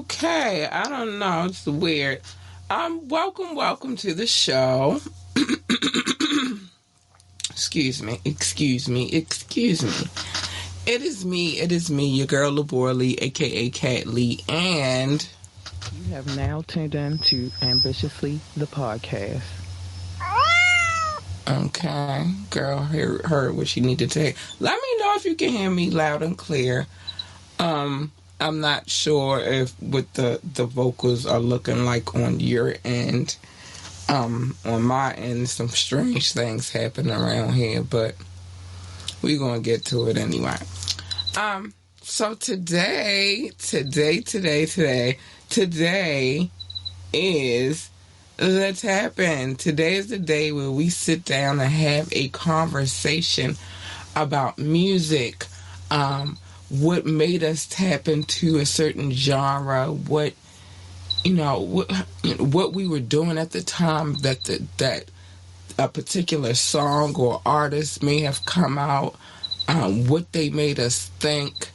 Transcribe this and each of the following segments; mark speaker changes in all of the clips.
Speaker 1: Okay, I don't know. It's weird. Welcome to the show. excuse me. It is me, your girl Labora Lee, aka Cat Lee, and
Speaker 2: You have now tuned in to Ambitiously the podcast.
Speaker 1: okay, girl heard what she needed to say. Let me know if you can hear me loud and clear. I'm not sure if what the vocals are looking like on your end. On my end, some strange things happen around here, but we're gonna get to it anyway. So today is the tap-in. Today is the day where we sit down and have a conversation about music, what made us tap into a certain genre, what we were doing at the time that a particular song or artist may have come out, what they made us think.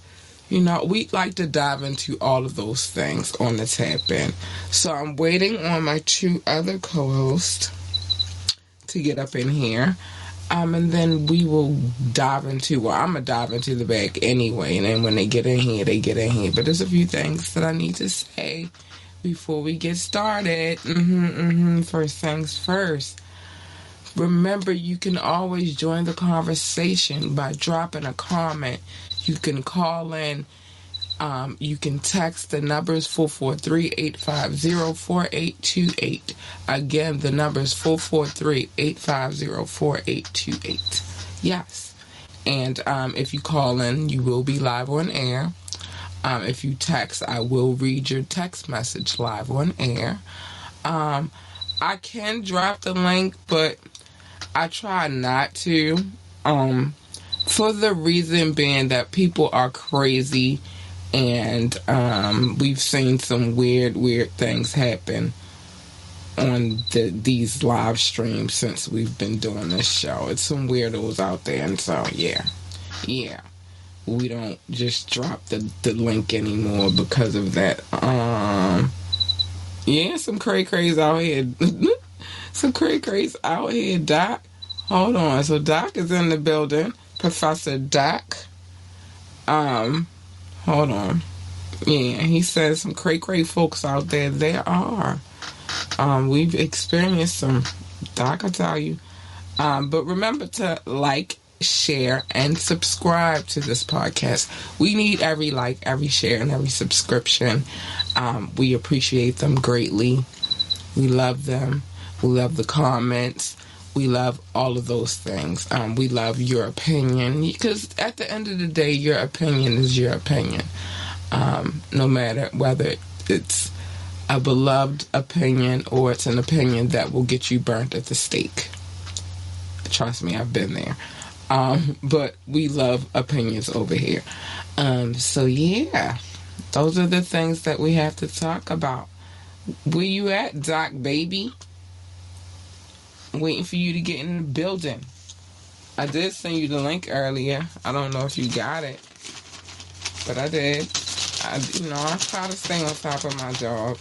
Speaker 1: We'd like to dive into all of those things on the tap in. So I'm waiting on my two other co-hosts to get up in here. And then we will dive into, I'm going to dive into the bag anyway. And then when they get in here, they get in here. But there's a few things that I need to say before we get started. First things first. Remember, you can always join the conversation by dropping a comment. You can call in. You can text. The number is 443-850-4828. Again, the number is 443-850-4828. Yes. And if you call in, you will be live on air. If you text, I will read your text message live on air. I can drop the link, but I try not to. For the reason being that people are crazy, and we've seen some weird things happen on these live streams since we've been doing this show. It's some weirdos out there, and so yeah, we don't just drop the link anymore because of that. Some cray-crays out here. Some cray-crays out here, Doc. Hold on. So Doc is in the building. Professor Doc. Hold on. Yeah, he says some cray-cray folks out there. There are. We've experienced some, Doc, I tell you. But remember to like, share, and subscribe to this podcast. We need every like, every share, and every subscription. We appreciate them greatly. We love them. We love the comments. We love all of those things. We love your opinion, because at the end of the day, your opinion is your opinion. No matter whether it's a beloved opinion or it's an opinion that will get you burnt at the stake. Trust me, I've been there. But we love opinions over here. So yeah, those are the things that we have to talk about. Where you at, Doc, baby? Waiting for you to get in the building. I did send you the link earlier. I don't know if you got it, but I did. I try to stay on top of my job.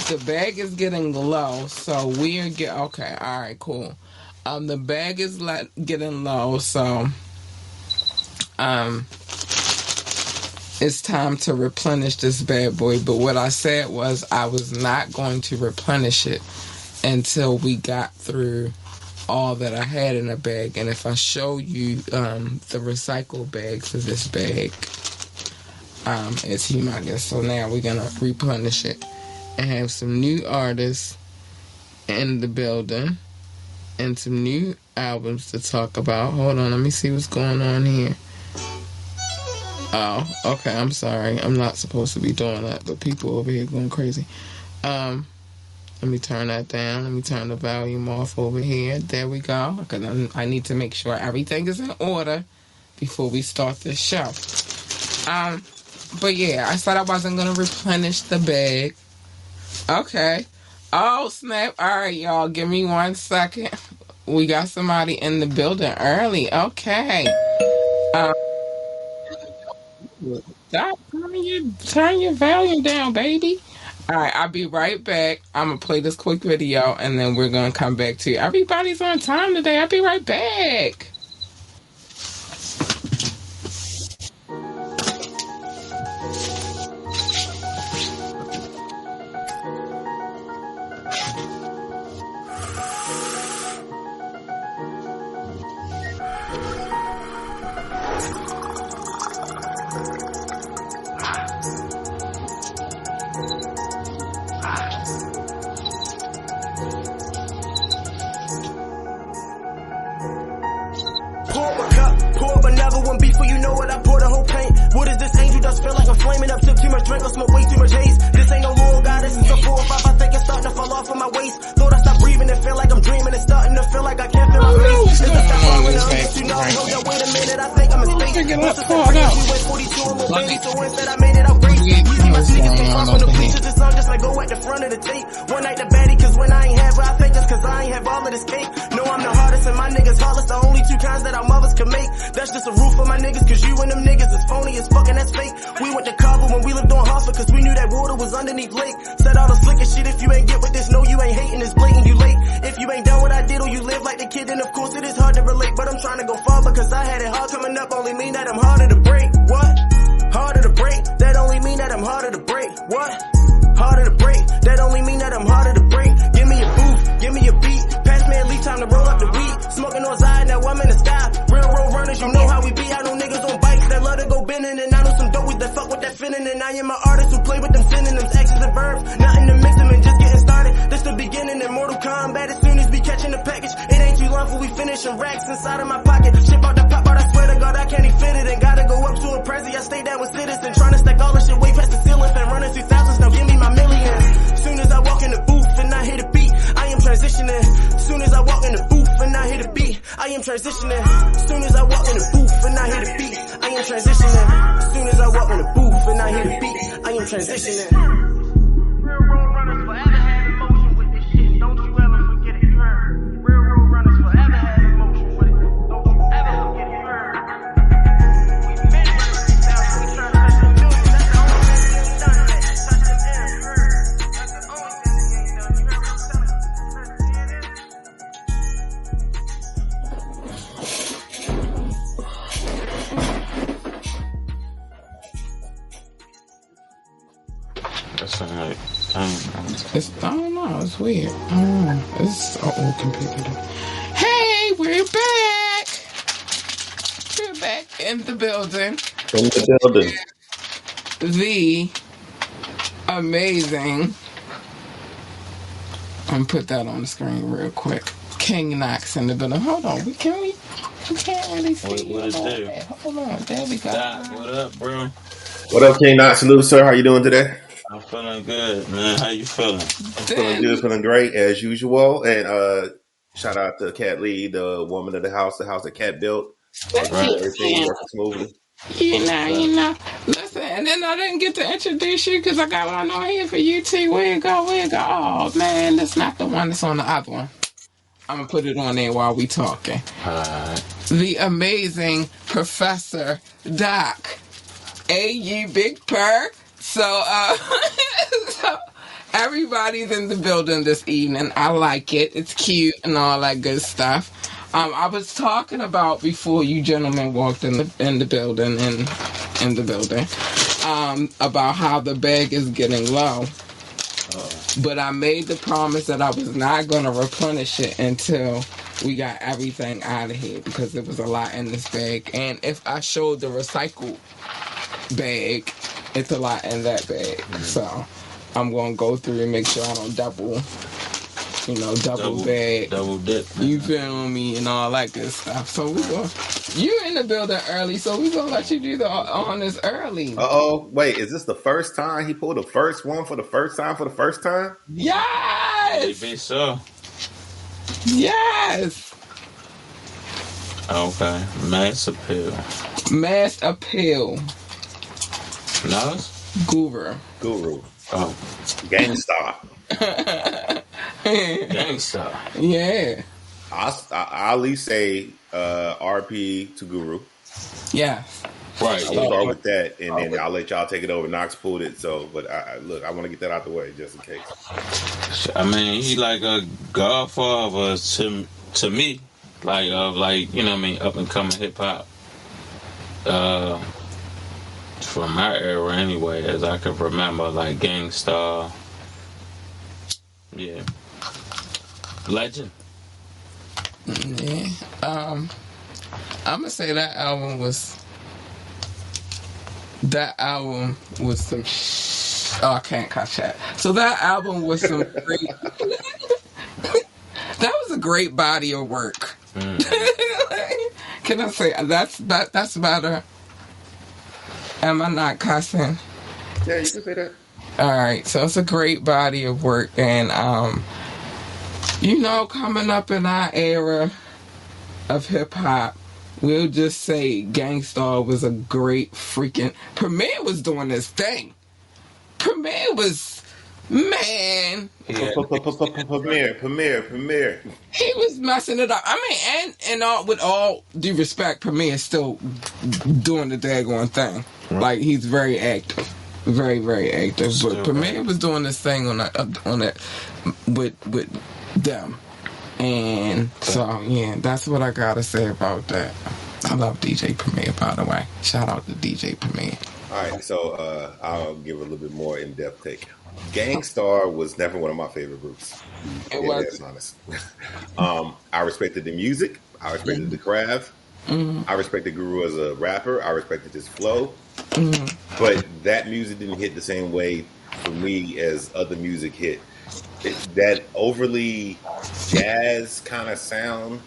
Speaker 1: The bag is getting low, so okay. All right, cool. The bag is getting low, so it's time to replenish this bad boy. But what I said was I was not going to replenish it until we got through all that I had in the bag. And if I show you the recycle bag for this bag, it's humongous. So now we're going to replenish it and have some new artists in the building and some new albums to talk about. Hold on, let me see what's going on here. Oh, okay, I'm sorry. I'm not supposed to be doing that, but people over here going crazy. Let me turn that down. Let me turn the volume off over here. There we go. Because I need to make sure everything is in order before we start this show. But yeah, I said I wasn't going to replenish the bag. Okay. Oh, snap. All right, y'all. Give me 1 second. We got somebody in the building early. Okay. Stop. Turn your volume down, baby. All right, I'll be right back. I'm gonna play this quick video, and then we're gonna come back to you. Everybody's on time today. I'll be right back.
Speaker 3: Pour up a cup, pour up another one before you know it, I pour the whole paint. What is this angel dust feel like I'm flaming up? Took too much drink or smoke way too much haze. This ain't no Lord God, this is a 4 or 5. I think it's starting to fall off of my waist. Thought I stopped breathing and feel like I'm dreaming. It's starting to feel like I can't feel my face. Is the stuff on the honest? You know, hold up, wait a minute, I think I'm a mistake. What's the difference? We went 42 on little baby, so instead I made it out great. Easy, my sneakers came off on the bleachers. This song just like go at the front of the tape. One night the baddie, cause when I ain't have her, I think it's cause I ain't have all of this cake. No, I'm the hardest and my niggas heartless. The only 2 kinds that our mothers can make. That's just a roof for my niggas, cause you and them niggas is phony as fucking, that's fake. We went to Cabo when we lived on Hartford, cause we knew that water was underneath lake. Said all the slickest shit, if you ain't get with this, no, you ain't hating, it's blatant, you late. If you ain't done what I did or you live like the kid, then of course it is hard to relate. But I'm trying to go far because I had it hard coming up, only mean that I'm harder to break. What? Harder to break, that only mean that I'm harder to break. What? Harder to break, that only mean that I'm harder to break. Give me a booth, give me a beat, pass me at least time to roll up the weed. Smoking on side, now I'm in the sky. Railroad runners, you know how we be. I know niggas on bikes that love to go bending, and I know some dopies that fuck with that finning. And I am an artist who play with them synonyms, actions and verbs, nothing to mix them and just getting started. This the beginning in Mortal Kombat. As soon as we catching the package, it ain't too long for we finishing racks inside of my pocket. Ship out the pop out, I swear to God I can't even fit it. And gotta go up to a Prezi, I stay down with citizens, trying to stack all this shit way past the ceiling. Fan running through thousands, now give me my million. Soon as I walk in the booth and I hear the beat, I am transitioning. Soon as I walk in the booth and I hear the beat, I am transitioning. Soon as I walk in the booth and I hear the beat, I am transitioning. Soon as I walk in the booth and I hear the beat, I am transitioning. Railroad runners forever had emotion with this shit, don't you ever forget it, you heard. Railroad runners forever had emotion with it, don't you ever forget it, you heard. We been running 3,000, we trying to touch the million, that's the only thing we ain't done yet. Touch them ends, you heard. That's the only thing we ain't done, you heard what I'm telling you.
Speaker 4: That's like,
Speaker 1: I don't know. It's weird. I don't know. It's an old computer. Hey, we're back. We're back in the building.
Speaker 5: In the building.
Speaker 1: The amazing. I'm gonna put that on the screen real quick. King Knoxx in the building. Hold on. We can't really see.
Speaker 4: what it do?
Speaker 1: Hold on. There we go.
Speaker 4: Doc, what up, bro?
Speaker 5: What up, King Knoxx? Salute, sir. How you doing today?
Speaker 4: I'm feeling good, man. How you feeling?
Speaker 5: Feeling good, feeling great as usual. And shout out to Cat Lee, the woman of the house that Cat built. Everything working smoothly.
Speaker 1: You know. Listen, and then I didn't get to introduce you because I got one on here for you too. Where it go? Oh man, that's not the one that's on the other one. I'm gonna put it on there while we talking. The amazing Professor Doc. A.U. Big Purr. So, so everybody's in the building this evening. I like it. It's cute and all that good stuff. I was talking about before you gentlemen walked in the building about how the bag is getting low. But I made the promise that I was not going to replenish it until we got everything out of here because there was a lot in this bag. And if I showed the recycled bag, it's a lot in that bag. Mm-hmm. So I'm going to go through and make sure I don't double bag.
Speaker 4: Double dip. Man.
Speaker 1: You feel me? And all that good stuff. So you in the building early, so we're going to let you do the honors early.
Speaker 5: Uh-oh. Wait, is this the first time he pulled the first one for the first time?
Speaker 1: Yes!
Speaker 4: Maybe so.
Speaker 1: Yes!
Speaker 4: Okay. Mass appeal. No?
Speaker 1: Guru.
Speaker 4: Oh.
Speaker 5: Gangstar.
Speaker 4: Gangstar.
Speaker 1: Yeah.
Speaker 5: I'll at least say RP to Guru.
Speaker 1: Yeah.
Speaker 4: Right.
Speaker 5: I will
Speaker 4: Yeah.
Speaker 5: start with that, and then I'll let y'all take it over. Knox pulled it, so but look, I want to get that out the way just in case.
Speaker 4: I mean, he like a godfather to me, like you know what I mean, up and coming hip hop. From my era anyway, as I can remember, like Gangstar, yeah, legend.
Speaker 1: Yeah. I'm gonna say that album was some. Oh, I can't catch that. So that album was some great. That was a great body of work. Can I say that's better? Am I not cussing?
Speaker 5: Yeah, you can say that.
Speaker 1: All right, so it's a great body of work, and coming up in our era of hip hop, we'll just say Gangstar was a great freaking. Premier was doing this thing. Premier was, man.
Speaker 4: Yeah.
Speaker 5: Premiere.
Speaker 1: He was messing it up. I mean, and all, with all due respect, Premier is still doing the daggone thing. Like, he's very active. Very, very active.
Speaker 4: Still
Speaker 1: But Premier was doing this thing on that with them. And so, yeah, that's what I gotta say about that. I love DJ Premier, by the way. Shout out to DJ Premier.
Speaker 5: All right, so I'll give a little bit more in-depth take. Gangstar was never one of my favorite groups.
Speaker 1: It was.
Speaker 5: That's honest. I respected the music. I respected the craft. I respected Guru as a rapper. I respected his flow. But that music didn't hit the same way for me as other music hit. That overly jazz kind of sound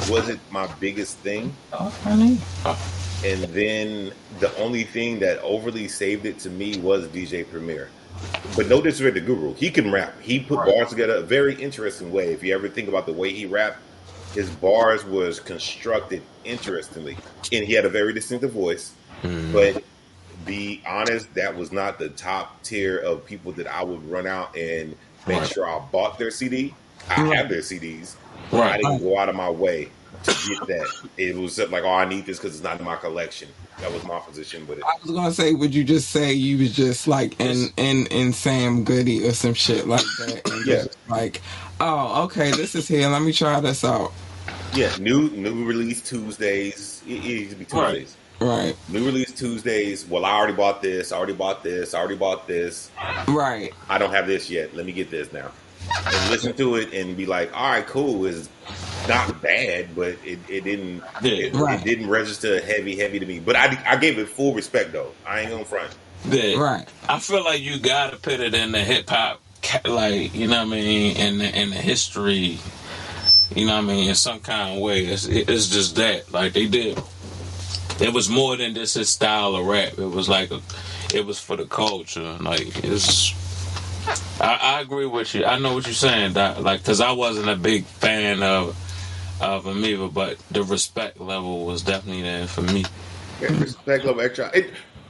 Speaker 5: wasn't my biggest thing. And then the only thing that overly saved it to me was DJ Premier. But no disrespect to Guru. He can rap. He put bars together a very interesting way. If you ever think about the way he rapped, his bars was constructed interestingly. And he had a very distinctive voice. But be honest, that was not the top tier of people that I would run out and make sure I bought their CD. I have their CDs. But I didn't go out of my way to get that. It was like, I need this because it's not in my collection. That was my position with it.
Speaker 1: I was gonna say, would you just say you was just like in Sam Goody or some shit like that? And just like, oh, okay, this is here. Let me try this out.
Speaker 5: Yeah, new release Tuesdays. It used to be Tuesdays.
Speaker 1: Right.
Speaker 5: New release Tuesdays. Well, I already bought this. Right. I don't have this yet. Let me get this now. And listen to it and be like, all right, cool. It's not bad, but it didn't it didn't register heavy to me. But I gave it full respect though. I ain't gonna front.
Speaker 4: Yeah.
Speaker 1: Right.
Speaker 4: I feel like you gotta put it in the hip hop, like, you know what I mean, in the history. You know what I mean, in some kind of way. It's just that, like, they did. It was more than just his style of rap. It was like it was for the culture. Like, it's. I agree with you. I know what you're saying, Doc. Like, because I wasn't a big fan of him either, but the respect level was definitely there for me.
Speaker 5: Yeah, respect level extra.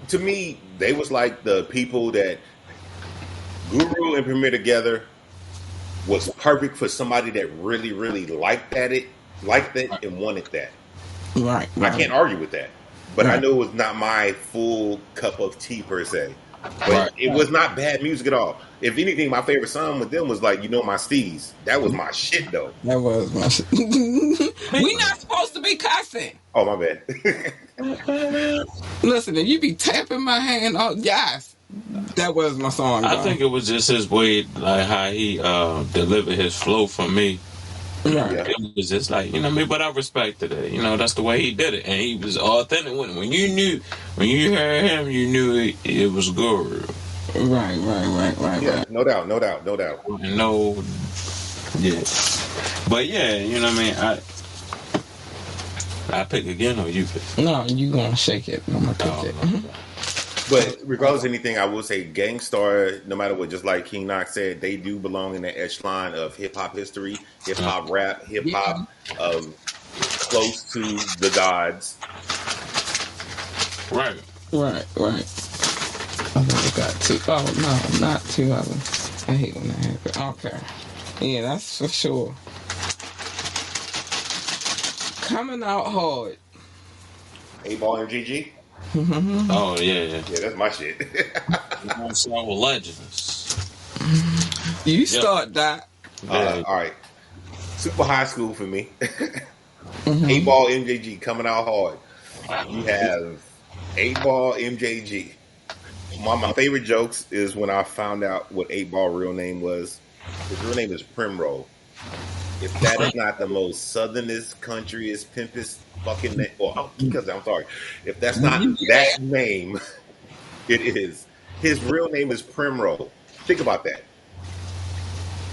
Speaker 5: To me, they was like the people that Guru and Premier together was perfect for somebody that really, really liked that and wanted that.
Speaker 1: Right.
Speaker 5: I can't argue with that. But I know it was not my full cup of tea per se. But it was not bad music at all. If anything, my favorite song with them was like, my Steez. That was my shit though.
Speaker 1: That was my shit. We not supposed to be cussing.
Speaker 5: Oh, my bad.
Speaker 1: Listen, if you be tapping my hand, yes. That was my song.
Speaker 4: I think it was just his way, like how he delivered his flow for me.
Speaker 1: Right.
Speaker 4: It was just like, you know what I mean? But I respected it. You know, that's the way he did it. And he was authentic with it. When you heard him, you knew it was Guru.
Speaker 1: Right.
Speaker 5: Yeah, no doubt.
Speaker 4: Yeah. But yeah, you know what I mean? I pick again or you pick?
Speaker 1: No, you gonna shake it. I'm gonna pick it.
Speaker 5: But regardless of anything, I will say Gangstar, no matter what, just like King Knoxx said, they do belong in the echelon of hip-hop history, hip-hop rap, hip-hop close to the gods.
Speaker 4: Right.
Speaker 1: I think we got two. Oh, no, not two of them. I hate when that happens. Okay. Yeah, that's for sure. Coming out hard.
Speaker 5: A-Ball and GG?
Speaker 4: Oh yeah.
Speaker 5: Yeah, that's my shit.
Speaker 4: You want some legends?
Speaker 1: You start that.
Speaker 4: Yeah.
Speaker 5: All right. Super high school for me. 8-Ball MJG coming out hard. You have 8-Ball MJG. One of my favorite jokes is when I found out what 8-Ball real name was. His real name is Primrose. If that is not the most southernest, countryest, pimpest fucking name, because I'm sorry, if that's not that name, it is. His real name is Primrose. Think about that.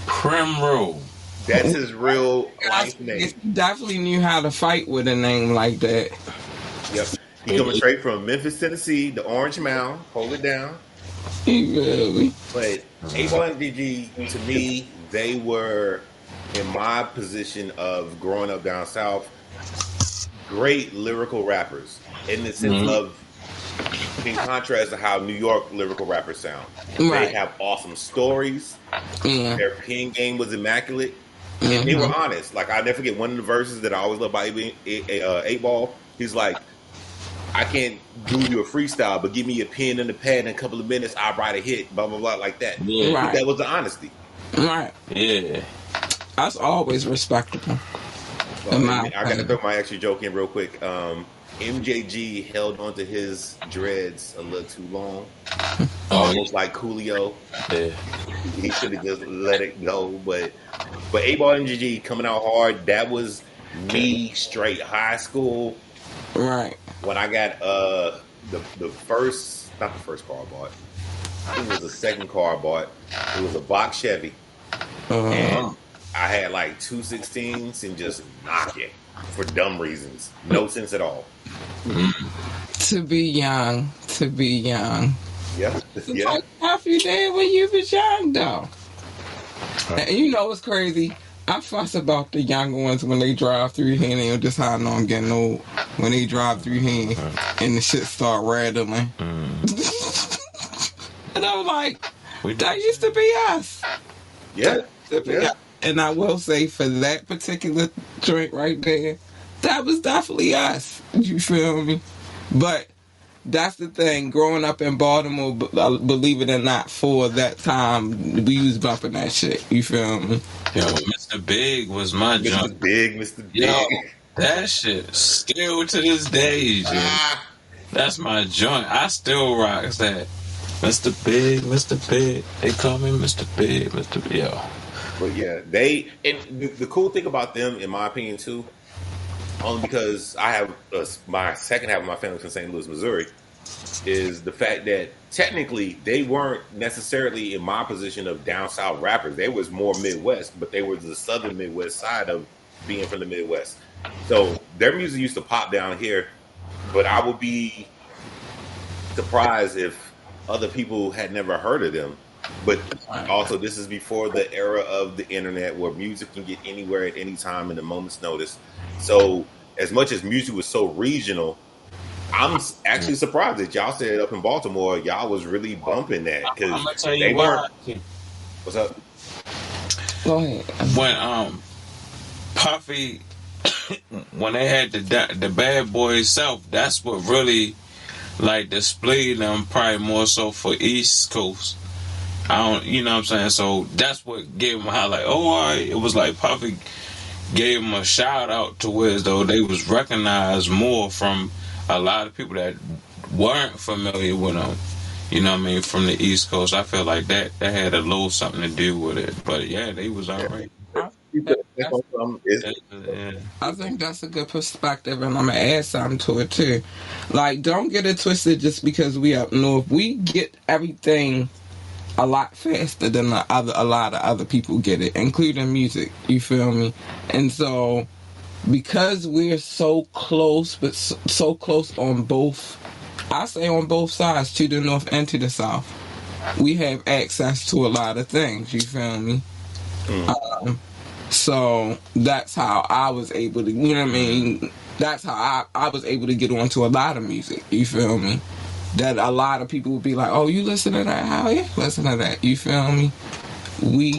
Speaker 4: Primrose.
Speaker 5: That's his real life name.
Speaker 1: He definitely knew how to fight with a name like that.
Speaker 5: Yep. He coming straight from Memphis, Tennessee, the Orange Mound. Hold it down.
Speaker 1: Really?
Speaker 5: But 8-Ball and DG, to me, they were in my position of growing up down south, great lyrical rappers in the sense of, in contrast to how New York lyrical rappers sound. They have awesome stories. Their pen game was immaculate. And they were honest. Like, I'll never forget one of the verses that I always love about 8-Ball. He's like, I can't do you a freestyle, but give me a pen and a pad in a couple of minutes, I'll write a hit, blah, blah, blah, like that.
Speaker 4: Yeah.
Speaker 1: Right.
Speaker 5: That was the honesty.
Speaker 1: Right.
Speaker 4: Yeah.
Speaker 1: That's always respectable.
Speaker 5: I got to throw my extra joke in real quick. MJG held onto his dreads a little too long. Almost like Coolio.
Speaker 4: Yeah.
Speaker 5: He should have just let it go. But 8-Ball MJG coming out hard, that was me straight high school.
Speaker 1: Right.
Speaker 5: When I got the first, not the first car I bought, I think it was the second car I bought. It was a box Chevy. And I had like 216s and just knock it for dumb reasons. No sense at all.
Speaker 1: To be young.
Speaker 5: Yeah.
Speaker 1: It's like half you did when you was young, though. And you know what's crazy? I fuss about the younger ones when they drive through here, and they just how I know I'm getting old. When they drive through here and the shit start rattling. And I'm like, that used to be us.
Speaker 5: Yeah.
Speaker 1: And I will say, for that particular joint right there, that was definitely us. You feel me? But that's the thing. Growing up in Baltimore, believe it or not, for that time, we was bumping that shit. You feel me?
Speaker 4: Yo, Mr. Big was my jump.
Speaker 5: Mr. Big.
Speaker 4: Yo, that shit still to this day, yo. That's my joint. I still rocks that. Mr. Big. They call me Mr. Big, Mr. Big. Yo.
Speaker 5: But yeah, and the cool thing about them, in my opinion, too, only because I have my second half of my family from St. Louis, Missouri, is the fact that technically they weren't necessarily in my position of down south rappers. They was more Midwest, but they were the southern Midwest side of being from the Midwest. So their music used to pop down here, but I would be surprised if other people had never heard of them. But also, this is before the era of the internet where music can get anywhere at any time in a moment's notice. So as much as music was so regional, I'm actually surprised that y'all said up in Baltimore, y'all was really bumping that.
Speaker 4: I'm gonna tell
Speaker 5: they
Speaker 4: you why.
Speaker 5: What's up?
Speaker 1: Go ahead.
Speaker 4: When Puffy, when they had the Bad Boys South, that's what really like displayed them probably more so for East Coast. You know what I'm saying? So that's what gave them a highlight. Oh, all right. It was like Puffy gave them a shout out to where as though they was recognized more from a lot of people that weren't familiar with them. You know what I mean? From the East Coast. I feel like that had a little something to do with it. But yeah, they was all right.
Speaker 1: I think that's a good perspective, and I'm gonna add something to it too. Like, don't get it twisted just because we up north. We get everything a lot faster than a lot of other people get it, including music. You feel me? And so, because we're so close, but so close on both, I say on both sides, to the north and to the south, we have access to a lot of things. You feel me? So that's how I was able to, you know what I mean? That's how I was able to get onto a lot of music. You feel me? That a lot of people would be like, "Oh, you listen to that? How you listen to that?" You feel me? We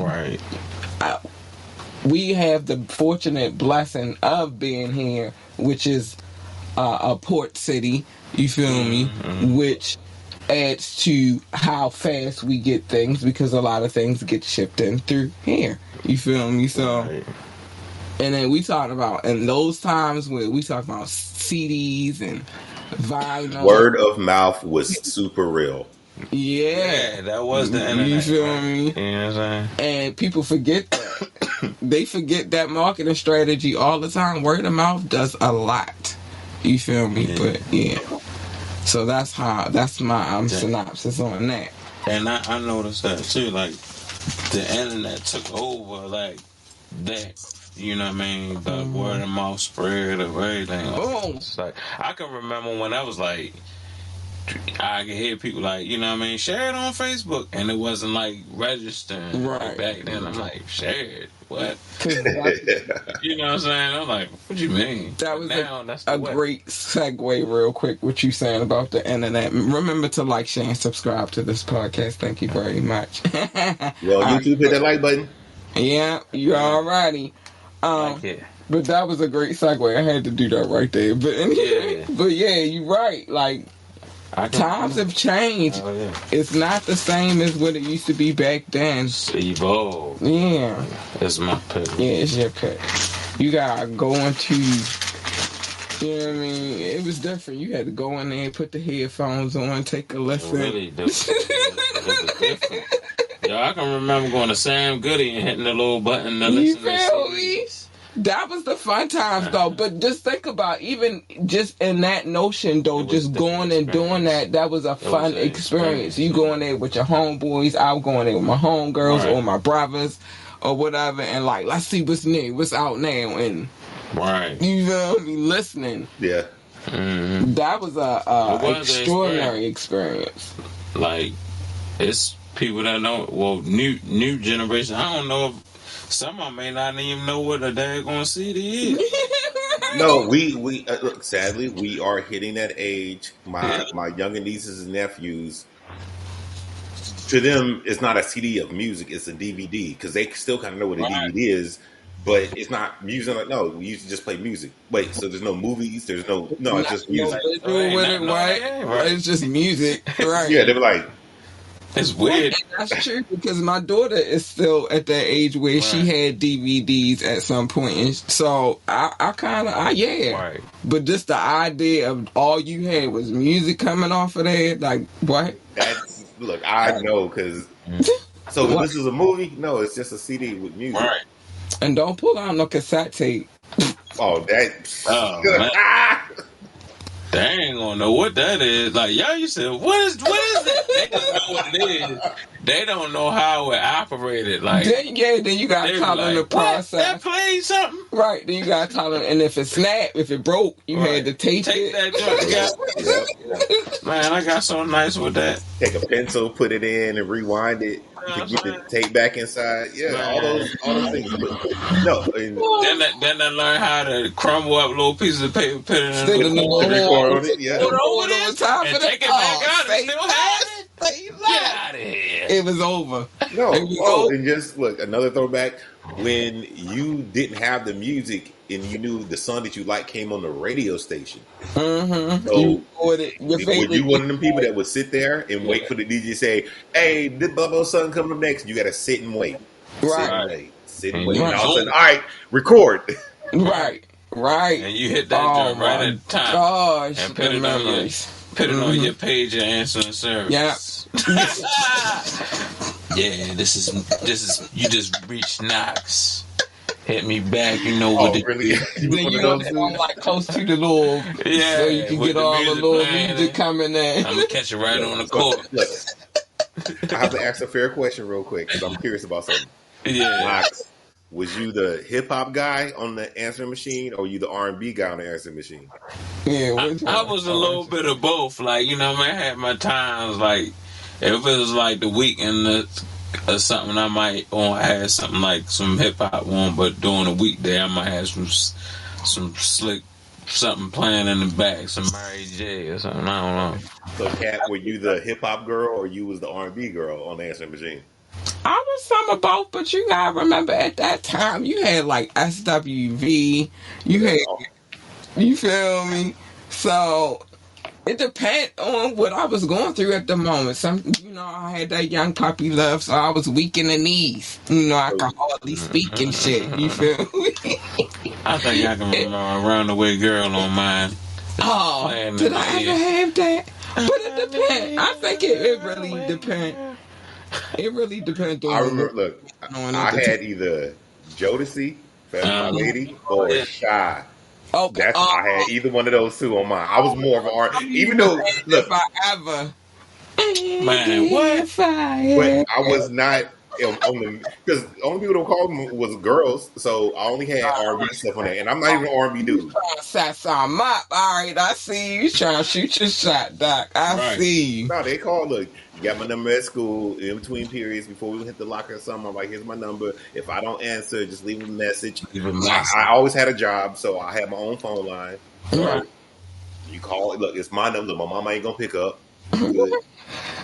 Speaker 1: have the fortunate blessing of being here, which is a port city. You feel me? Which adds to how fast we get things because a lot of things get shipped in through here. You feel me? So,
Speaker 4: Right.
Speaker 1: and then we talked about in those times where we talked about CDs and vinyl.
Speaker 5: Word of mouth was super real.
Speaker 1: Yeah,
Speaker 4: that was the internet.
Speaker 1: You feel
Speaker 4: right?
Speaker 1: me?
Speaker 4: You know what I'm saying?
Speaker 1: And people forget that. They forget that marketing strategy all the time. Word of mouth does a lot. You feel me?
Speaker 4: Yeah.
Speaker 1: But yeah. So that's my synopsis on that.
Speaker 4: And I noticed that too. Like the internet took over like that. You know what I mean? The word of mouth spread of everything.
Speaker 1: Boom.
Speaker 4: It's like I can remember when I was like, I could hear people like, you know what I mean, share it on Facebook, and it wasn't like registering
Speaker 1: Right.
Speaker 4: back then. I'm like, share it, what?
Speaker 1: 'Cause
Speaker 4: You know what I'm saying? I'm like, what you mean?
Speaker 1: that was
Speaker 4: That's the
Speaker 1: a
Speaker 4: way.
Speaker 1: great segue, real quick. What you saying about the internet? Remember to like, share, and subscribe to this podcast. Thank you very much.
Speaker 5: Well, YouTube, hit that like button.
Speaker 1: Yeah, you alrighty.
Speaker 4: Like it.
Speaker 1: But that was a great segue. I had to do that right there. But anyway, but yeah, you're right. Like, times have changed.
Speaker 4: Oh, yeah.
Speaker 1: It's not the same as what it used to be back then.
Speaker 4: It's evolved.
Speaker 1: Yeah.
Speaker 4: It's my pick.
Speaker 1: Yeah, it's your pick. You gotta go into, you know what I mean? It was different. You had to go in there and put the headphones on, take a listen.
Speaker 4: Really different. It was different. Yo, I can remember going to Sam Goody and hitting the little button to
Speaker 1: You
Speaker 4: listen to
Speaker 1: feel me?
Speaker 4: CDs.
Speaker 1: That was the fun times though. But just think about even just in that notion though, just going and doing that. That was a fun experience. You going there with your homeboys. I was going there with my homegirls or my brothers or whatever, and like, let's see what's new, what's out now, and you feel me, listening.
Speaker 5: Yeah.
Speaker 4: Mm-hmm.
Speaker 1: That was a extraordinary experience.
Speaker 4: Like, it's people that know, well, new generation. I don't know if some of them may not even know what a daggone CD is.
Speaker 5: No, we look, sadly, we are hitting that age. My younger nieces and nephews, to them, it's not a CD of music; it's a DVD because they still kind of know what a DVD is, but it's not music. Like, no, we used to just play music. Wait, so there's no movies? There's no, it's just music.
Speaker 1: It's just music, right?
Speaker 5: Yeah, they were like,
Speaker 4: it's weird.
Speaker 1: And that's true because my daughter is still at that age where she had DVDs at some point, and so I kind of yeah.
Speaker 4: Right.
Speaker 1: But just the idea of all you had was music coming off of there, like what?
Speaker 5: That's look, I know because. So this is a movie? No, it's just a CD with music.
Speaker 4: Right.
Speaker 1: And don't pull out no cassette tape.
Speaker 5: Oh, that.
Speaker 4: Oh, man. They ain't gonna know what that is. Like, y'all used to, what is that? They don't know what it is. They don't know how it operated. Like,
Speaker 1: then you gotta tell them the process.
Speaker 4: That played something?
Speaker 1: Right, then you gotta tell them, and if it snapped, if it broke, you had to tape it.
Speaker 4: That joint. Man, I got so nice with that.
Speaker 5: Take a pencil, put it in, and rewind it to get the tape back inside. Yeah, all those things. But no,
Speaker 4: then I learned how to crumble up little pieces of paper, put it in the
Speaker 5: record on it. Yeah,
Speaker 1: put over top
Speaker 4: and
Speaker 1: of
Speaker 4: take it back out and still have it. Get out of here.
Speaker 1: It was over.
Speaker 5: No, and just look, another throwback when you didn't have the music and you knew the song that you liked came on the radio station.
Speaker 1: Mm-hmm.
Speaker 5: So were you one of them people that would sit there and wait for the DJ to say, "Hey, this blah song coming up next"? You got to sit and wait, sit and wait. And all of a sudden, all right, record.
Speaker 1: Right.
Speaker 4: And you hit that joint right at the time.
Speaker 1: Gosh,
Speaker 4: and put it on your page and answering service.
Speaker 1: Yeah.
Speaker 4: Yeah, this is you just reached Knoxx. Hit me back, you know what it
Speaker 5: really?
Speaker 1: is. Then you know I'm like close to the little, so you can get all the little music coming in.
Speaker 4: I'm gonna catch it right on the court.
Speaker 5: Look, I have to ask a fair question real quick because I'm curious about something.
Speaker 4: Yeah.
Speaker 5: Knoxx, was you the hip hop guy on the answering machine, or you the R&B guy on the answering machine?
Speaker 1: Yeah,
Speaker 4: I was a little bit of both. Like, you know, I had my times. Like, if it was like the weekend or something, I might have something like some hip hop on. But during the weekday, I might have some slick something playing in the back, some Mary J or something. I don't know.
Speaker 5: So, Kat, were you the hip hop girl, or you was the R&B girl on the answering machine?
Speaker 1: I was some of both, but you gotta remember at that time you had like SWV, you feel me? So it depends on what I was going through at the moment. I had that young puppy love, so I was weak in the knees. I could hardly speak and shit. You feel me?
Speaker 4: I think I can remember Runaway Girl on mine.
Speaker 1: Oh, did I ever have that? But it depends. I think it really depends. It really depends on.
Speaker 5: I remember. Look, I had either Jodeci, Forever My Lady, or Shy.
Speaker 1: Okay.
Speaker 5: I had either one of those two on mine. I was more of an R. Even though, look,
Speaker 1: if I ever,
Speaker 4: man, what?
Speaker 5: But I was not on the because the only people that called me was girls, so I only had R&B stuff on that, and I'm not even an R&B dude.
Speaker 1: Set some up. All right, I see you trying to shoot your shot, Doc. I see you.
Speaker 5: No, they called. Look, you got my number at school in between periods before we hit the locker or something. I'm like, here's my number. If I don't answer, just leave a message. I always had a job, so I had my own phone line. So you call. Look, it's my number. My mama ain't gonna pick up.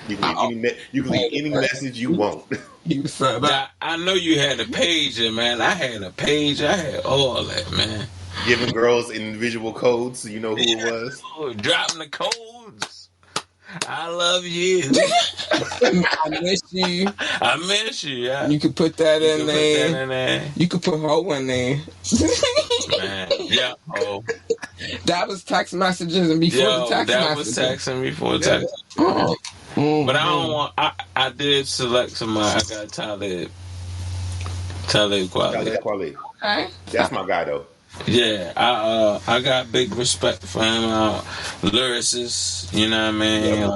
Speaker 5: You can leave any message you want.
Speaker 1: You said
Speaker 4: that. I know you had a pager, man. I had a page. I had all that, man.
Speaker 5: Giving girls individual codes so you know who it was.
Speaker 4: Oh, dropping the codes. I love you.
Speaker 1: I miss you.
Speaker 4: I miss you. Yeah.
Speaker 1: You could put that in there. You could put ho in there.
Speaker 4: Man, yeah. Oh.
Speaker 1: That was text messages and before the text messages.
Speaker 4: That was texting before text. But I don't want. I did select somebody. I got Talib Kweli.
Speaker 1: Okay.
Speaker 5: That's my guy though.
Speaker 4: Yeah, I got big respect for him. Lyricist, you know what I mean?
Speaker 5: Yep.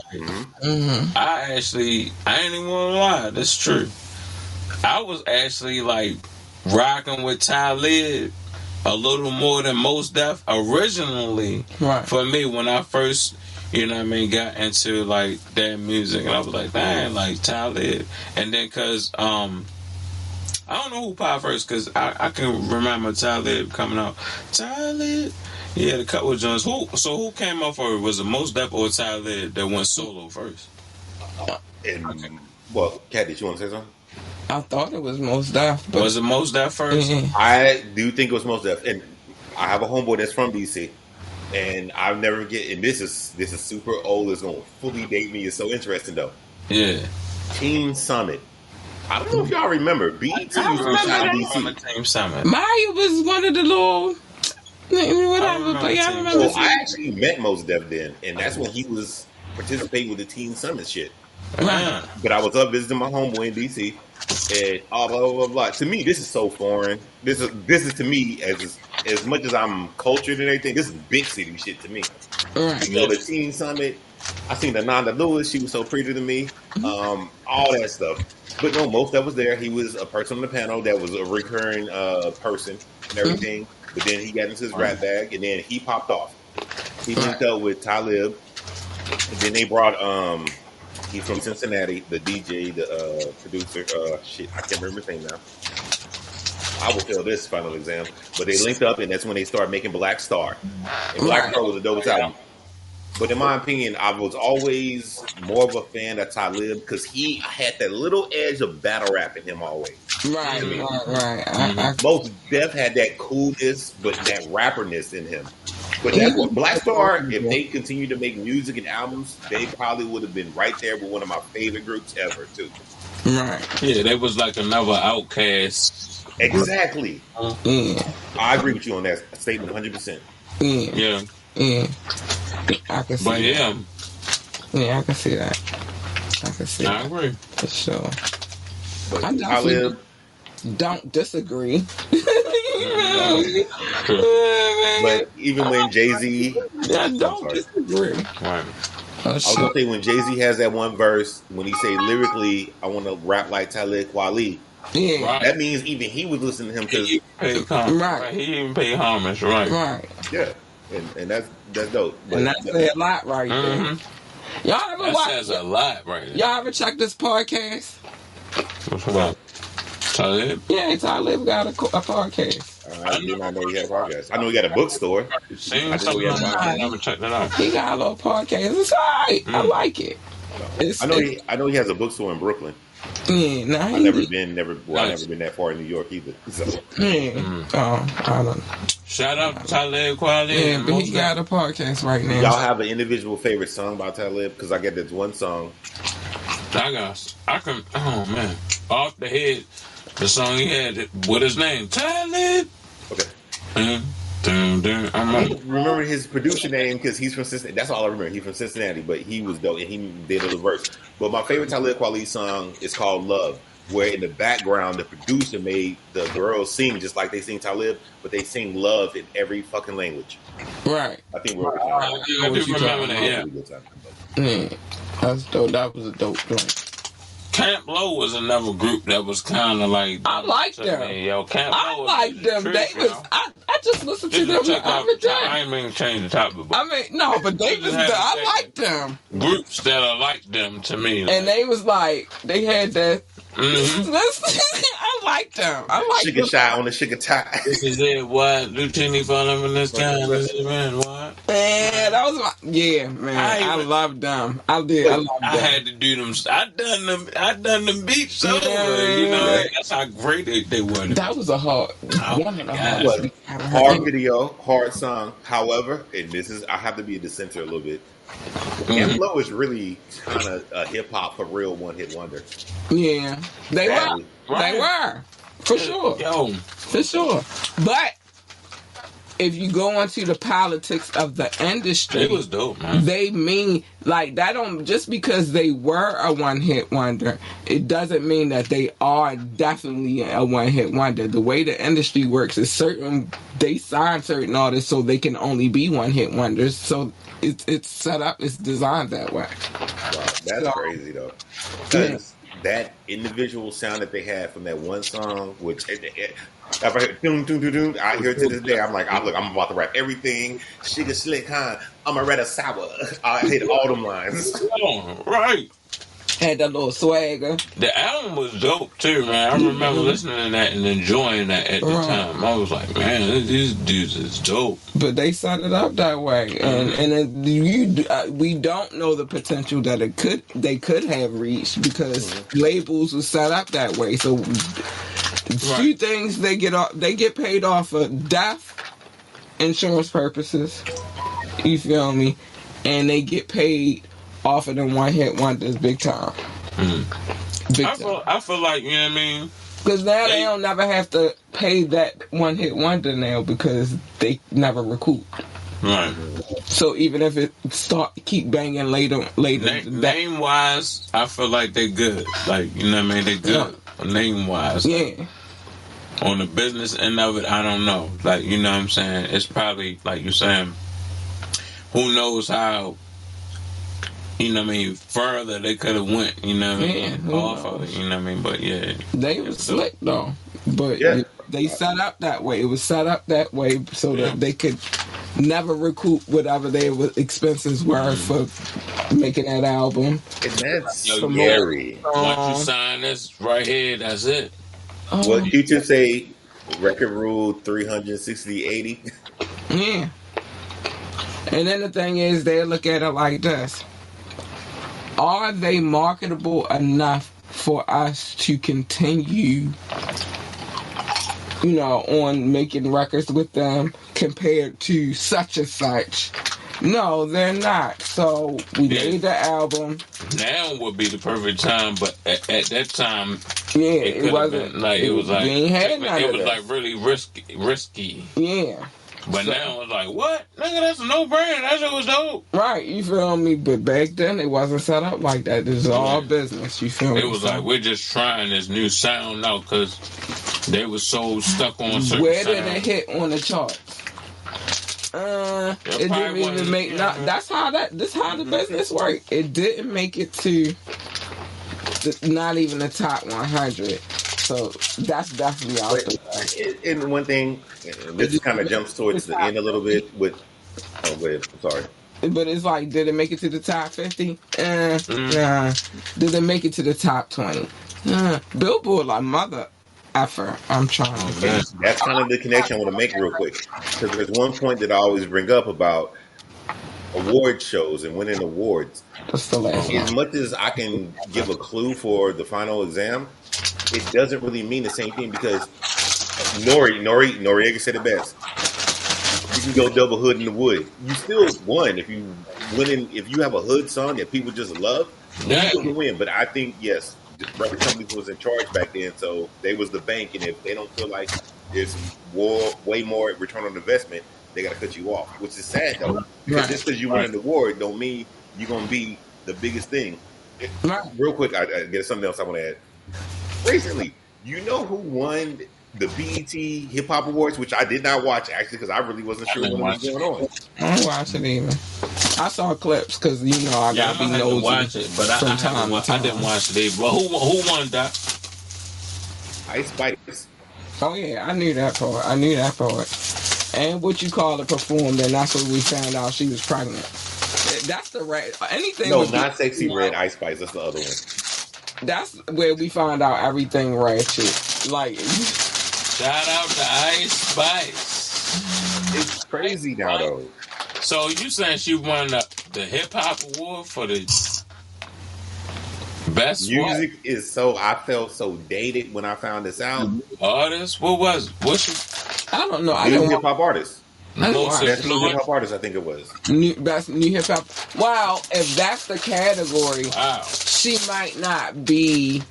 Speaker 4: Like, I ain't even gonna lie, that's true. I was actually like rocking with Talib a little more than Mos Def originally for me when I first, you know what I mean, got into like that music, and I was like, dang, like Talib. And then cause I don't know who popped first because I can remember Talib coming out. Talib, he had a couple of joints. Who came out first? Was it Mos Def or Talib that went solo first?
Speaker 5: Well, Kat, did you want to say something?
Speaker 1: I thought it was Mos Def.
Speaker 4: Was it Mos Def first?
Speaker 5: I do think it was Mos Def, and I have a homeboy that's from DC, and I'll never forget. And this is super old. It's gonna fully date me. It's so interesting though.
Speaker 4: Yeah.
Speaker 5: Teen Summit. I don't know if y'all remember. BET was from DC.
Speaker 4: Team Summit.
Speaker 1: Mario was one of the little whatever. But yeah, I remember.
Speaker 5: So I actually met Mos Def then, and that's when he was participating with the Teen Summit shit.
Speaker 1: Right.
Speaker 5: But I was up visiting my homeboy in DC, and blah blah blah blah. To me, this is so foreign. This is to me as much as I'm cultured and everything. This is big city shit to me.
Speaker 1: Right.
Speaker 5: So the Teen Summit, I seen Ananda Lewis. She was so pretty to me. All that stuff. But no, Mos Def was there. He was a person on the panel that was a recurring person and everything. But then he got into his rap bag, and then he popped off. He linked up with Talib, and then they brought he's from Cincinnati, the DJ, the producer. I can't remember his name now. I will fail this final exam. But they linked up, and that's when they started making Black Star. And Black Star was the dopest album. But in my opinion, I was always more of a fan of Talib because he had that little edge of battle rap in him always.
Speaker 1: Right.
Speaker 5: Mos Def had that coolness, but that rapperness in him. But that's what Black Star, if they continued to make music and albums, they probably would have been right there with one of my favorite groups ever, too.
Speaker 1: Right.
Speaker 4: Yeah, they was like another Outcast.
Speaker 5: Exactly. I agree with you on that statement 100%.
Speaker 4: Yeah.
Speaker 1: I can see that. Yeah, I can see that.
Speaker 4: I agree.
Speaker 1: For sure.
Speaker 5: But
Speaker 1: I definitely don't disagree.
Speaker 5: But even when Jay-Z...
Speaker 1: I don't disagree.
Speaker 4: Right.
Speaker 5: I was going to say, when Jay-Z has that one verse, when he say lyrically, I want to rap like Talib Kweli, that means even he was listening to him because...
Speaker 4: He even paid homage,
Speaker 5: Yeah. And that's dope. But,
Speaker 1: and that says a lot right there. Y'all ever watch?
Speaker 4: That says a lot right there.
Speaker 1: Y'all ever check this podcast?
Speaker 4: What's about Talib?
Speaker 1: Yeah, Talib got a podcast.
Speaker 5: I did not know he had a podcast. I know he got a bookstore.
Speaker 4: I never checked that out.
Speaker 1: He got a little podcast. It's alright. I like it.
Speaker 5: I know he has a bookstore in Brooklyn.
Speaker 1: Yeah, nah,
Speaker 5: I never been that far in New York either. So
Speaker 1: yeah. I don't know.
Speaker 4: Shout out to Talib Kweli.
Speaker 1: Yeah, but he got a podcast right now.
Speaker 5: y'all have an individual favorite song by Talib? Because I get this one song.
Speaker 4: Oh man, off the head, the song he had with his name, Talib.
Speaker 5: Okay. I remember his producer name because he's from Cincinnati. That's all I remember. He's from Cincinnati, but he was dope and he did a little verse. But my favorite Talib Kweli song is called "Love," where in the background the producer made the girls sing just like they sing Talib, but they sing "Love" in every fucking language.
Speaker 1: Right.
Speaker 5: I think we're
Speaker 4: I do remember that.
Speaker 1: Yeah, that's dope. That was a dope joint.
Speaker 4: Camp Low was another group that was kind of like.
Speaker 1: I like them.
Speaker 4: Yo, Camp Low.
Speaker 1: I like them. They was. I just listened to them every day.
Speaker 4: I ain't mean to change the topic. But
Speaker 1: I mean, no, but they was. I like them.
Speaker 4: Groups that are like them to me.
Speaker 1: And they was like, they had that.
Speaker 4: Mm-hmm.
Speaker 1: I like them. I like
Speaker 5: Sugar Shy on the Sugar Tie.
Speaker 4: This is it. What? Lieutenant falling in this time. This is man. What?
Speaker 1: Man, that was man. I love them. I did. I love them.
Speaker 4: I had to do them. I done them beats over. You know, that's how great they were.
Speaker 1: That was a hard.
Speaker 5: Hard video, hard song. However, and this is I have to be a dissenter a little bit. Camp Low is really kind of a hip hop for real one hit wonder.
Speaker 1: Yeah, they were. Right. They were for sure.
Speaker 4: Yo,
Speaker 1: for sure. But if you go into the politics of the industry,
Speaker 4: it was dope, man.
Speaker 1: They mean like that. Don't just because they were a one hit wonder, it doesn't mean that they are definitely a one hit wonder. The way the industry works is they sign certain artists so they can only be one hit wonders. So it's set up, it's designed that way.
Speaker 5: Wow, that's crazy though. Because that individual sound that they had from that one song, which if I hear doom doom doom doom, I hear it to this day. I'm like, I'm about to rap everything. Sugar Slick, huh? I'm a red sour. I hit all them lines.
Speaker 4: Right.
Speaker 1: Had that little swagger.
Speaker 4: The album was dope too, man. I remember listening to that and enjoying that at the time. I was like, man, these dudes is dope.
Speaker 1: But they set it up that way, and we don't know the potential that they could have reached because labels were set up that way. So few things they get paid off for death insurance purposes. You feel me? And they get paid off of them one hit wonders big time.
Speaker 4: I feel like, you know what I mean?
Speaker 1: Because now they don't never have to pay that one hit wonder now because they never recoup.
Speaker 4: Right.
Speaker 1: So even if it keep banging later.
Speaker 4: Name wise, I feel like they good. Like, you know what I mean? They good. Name wise.
Speaker 1: Yeah.
Speaker 4: On the business end of it, I don't know. Like, you know what I'm saying? It's probably, like you're saying, who knows how, you know what I mean, further they could have went, you know what I mean, off of it, you know what I mean, but yeah.
Speaker 1: They was slick though, but they set up that way. It was set up that way so that they could never recoup whatever their expenses were for making that album.
Speaker 5: And that's scary.
Speaker 4: Once you sign this right here, that's it.
Speaker 5: What teachers say, record rule 360/80.
Speaker 1: Yeah. And then the thing is, they look at it like this. Are they marketable enough for us to continue, on making records with them compared to such and such? No, they're not. So we made the album.
Speaker 4: Now would be the perfect time, but at that time,
Speaker 1: it wasn't.
Speaker 4: It was like really risky.
Speaker 1: Yeah.
Speaker 4: But now it's like, what? Nigga, that's a no-brainer. That shit was dope.
Speaker 1: Right, you feel me? But back then, it wasn't set up like that. This is all business, you feel me?
Speaker 4: It was like, we're just trying this new sound out because they were so stuck on certain
Speaker 1: Where did it hit on the charts? It didn't even make... This how the business worked. It didn't make it to not even the top 100. So that's definitely out there.
Speaker 5: And one thing, this kind of jumps towards the end a little bit with. Oh, wait, sorry.
Speaker 1: But it's like, did it make it to the top 50? Nah. Did it make it to the top 20? Billboard, like mother effer. I'm trying to get.
Speaker 5: That's kind of the connection I want to make real quick. Because there's one point that I always bring up about award shows and winning awards.
Speaker 1: That's the last
Speaker 5: As
Speaker 1: one.
Speaker 5: much as I can give a clue for the final exam, it doesn't really mean the same thing because Noriega said it best. You can go double hood in the wood. You still won if you if you have a hood song that people just love, you
Speaker 4: Yeah.
Speaker 5: still can win. But I think yes, record companies was in charge back then, so they was the bank, and if they don't feel like there's way more return on investment, they got to cut you off, which is sad though, because
Speaker 1: Right.
Speaker 5: just because you win an award don't mean you're gonna be the biggest thing.
Speaker 1: Right.
Speaker 5: Real quick, I get something else I want to add. Recently, you know who won the BET Hip Hop Awards, which I did not watch actually because I really wasn't sure what was going on.
Speaker 1: I don't watch it either. I saw clips because I
Speaker 4: Yeah,
Speaker 1: gotta
Speaker 4: I
Speaker 1: be
Speaker 4: had to
Speaker 1: nosy
Speaker 4: watch it, but
Speaker 1: from
Speaker 4: I
Speaker 1: time to time.
Speaker 4: didn't watch it either. But who won that?
Speaker 5: Ice Spice.
Speaker 1: Oh yeah, I knew that part. And what you call it performed, and that's when we found out she was pregnant. That's the right. Anything.
Speaker 5: No,
Speaker 1: with
Speaker 5: not Sexy Red Ice Spice. That's the other one.
Speaker 1: That's where we found out everything ratchet. Like,
Speaker 4: Shout out to Ice Spice.
Speaker 5: It's crazy now though.
Speaker 4: So you saying she won the hip hop award for the best
Speaker 5: Music is so. I felt so dated when I found this out.
Speaker 4: artist? What was it? What's
Speaker 1: I don't know. I
Speaker 5: New
Speaker 1: didn't
Speaker 5: hip hop artist.
Speaker 4: most
Speaker 5: Best new hip
Speaker 4: influential?
Speaker 5: hop artist. I think it was.
Speaker 1: best new hip hop. Wow, if that's the category,
Speaker 4: Wow.
Speaker 1: she might not be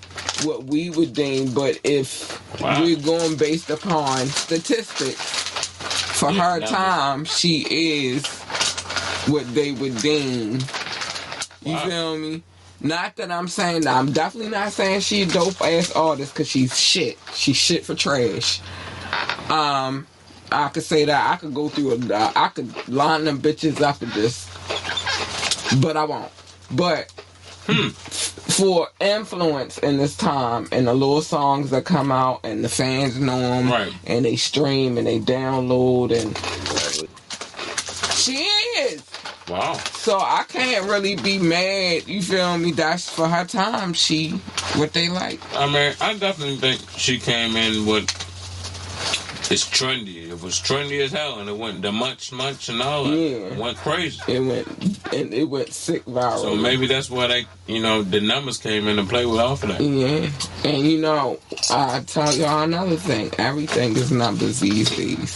Speaker 1: what we would deem, but if we're going based upon statistics, for her time, she is what they would deem. You feel me? Not that I'm saying that. I'm definitely not saying she a dope ass artist because she's shit. She's shit for trash. I could say that. I could go through I could line them bitches up with this, but I won't. But for influence in this time and the little songs that come out and the fans know them and they stream and they download and she is.
Speaker 4: Wow.
Speaker 1: So I can't really be mad. You feel me? That's for her time. She what they like.
Speaker 4: I mean, I definitely think she came in with. It's trendy. It was trendy as hell, and it went the much and all that.
Speaker 1: Yeah.
Speaker 4: It went crazy.
Speaker 1: It went sick viral.
Speaker 4: So maybe that's why they, the numbers came in and played with off of that.
Speaker 1: Yeah, and I tell y'all another thing. Everything is numbers these days.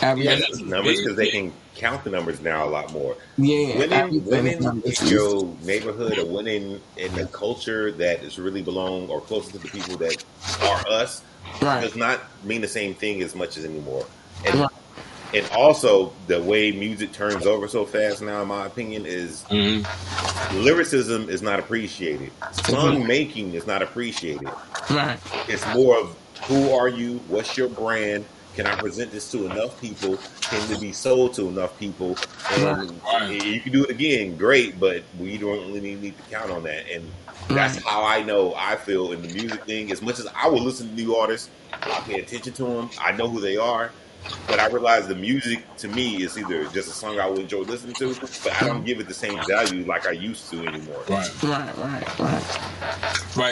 Speaker 5: Yes, numbers because they can count the numbers now a lot more.
Speaker 1: Yeah,
Speaker 5: winning in your neighborhood or winning in the culture that is really belong or closer to the people that are us does not mean the same thing as much as anymore. And also the way music turns over so fast now, in my opinion, is lyricism is not appreciated. Song making is not appreciated.
Speaker 1: Right.
Speaker 5: It's more of who are you? What's your brand? Can I present this to enough people? Can it be sold to enough people? And you can do it again, great, but we don't really need to count on that. And that's how I know I feel in the music thing. As much as I will listen to new artists, I pay attention to them. I know who they are. But I realize the music to me is either just a song I would enjoy listening to, but I don't give it the same value like I used to anymore.
Speaker 4: Right,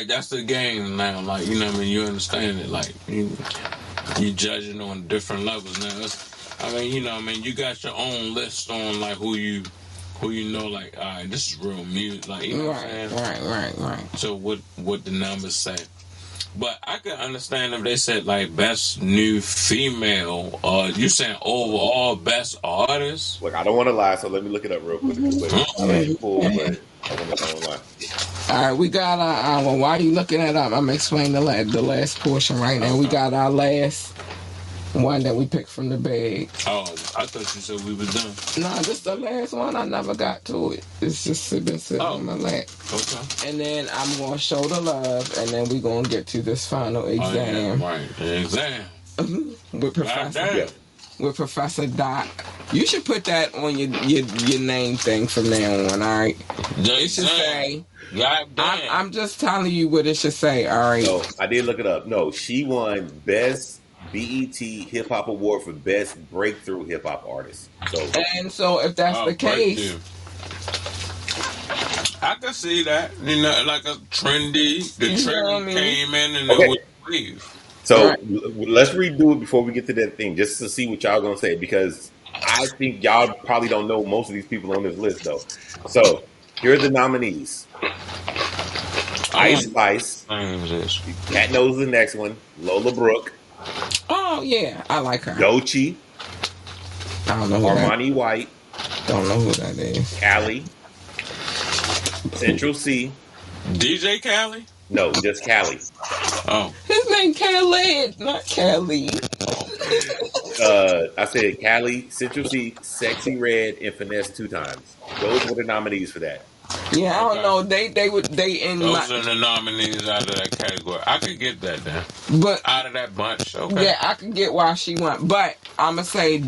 Speaker 4: that's the game now. Like, you understand it. Like, you judging on different levels now. You got your own list on like who you know, like, all right, this is real music. Like, you know what I'm saying?
Speaker 1: Right.
Speaker 4: So what the numbers say. But I could understand if they said like best new female, you saying overall best artist.
Speaker 5: Look, I don't want to lie, so let me look it up real quick. I don't lie.
Speaker 1: All right, we got our. Well, why are you looking that up? I'm explaining the last portion right now. We got our last one that we picked from the bag.
Speaker 4: Oh, I thought you said we were done.
Speaker 1: No, this is the last one. I never got to it. It's just been sitting on my lap.
Speaker 4: Okay.
Speaker 1: And then I'm going to show the love, and then we're going to get to this final exam.
Speaker 4: Right, the exam.
Speaker 1: With Professor Doc. You should put that on your name thing from now on, all right? It should say... I'm just telling you what it should say, all right?
Speaker 5: No, I did look it up. No, she won Best BET Hip Hop Award for Best Breakthrough Hip Hop Artist.
Speaker 1: So if that's the case...
Speaker 4: I can see that. Like a trendy... The trend came in and it was wave.
Speaker 5: So let's redo it before we get to that thing, just to see what y'all gonna say, because I think y'all probably don't know most of these people on this list though. So Here are the nominees: Ice Spice. Cat knows the next one. Lola Brooke.
Speaker 1: Oh yeah, I like her.
Speaker 5: Doechii.
Speaker 1: I don't know who
Speaker 5: Armani White.
Speaker 1: Don't know who that is.
Speaker 5: Callie. Central C.
Speaker 4: DJ Khaled?
Speaker 5: No, just Callie.
Speaker 4: Oh.
Speaker 1: His name Khaled, not Callie.
Speaker 5: I said Callie, Central C, Sexy Red, and Finesse 2 times. Those were the nominees for that.
Speaker 1: Yeah, I don't know. They in
Speaker 4: those are the nominees out of that category. I could get that then.
Speaker 1: But
Speaker 4: out of that bunch, okay.
Speaker 1: Yeah, I can get why she went. But I'ma say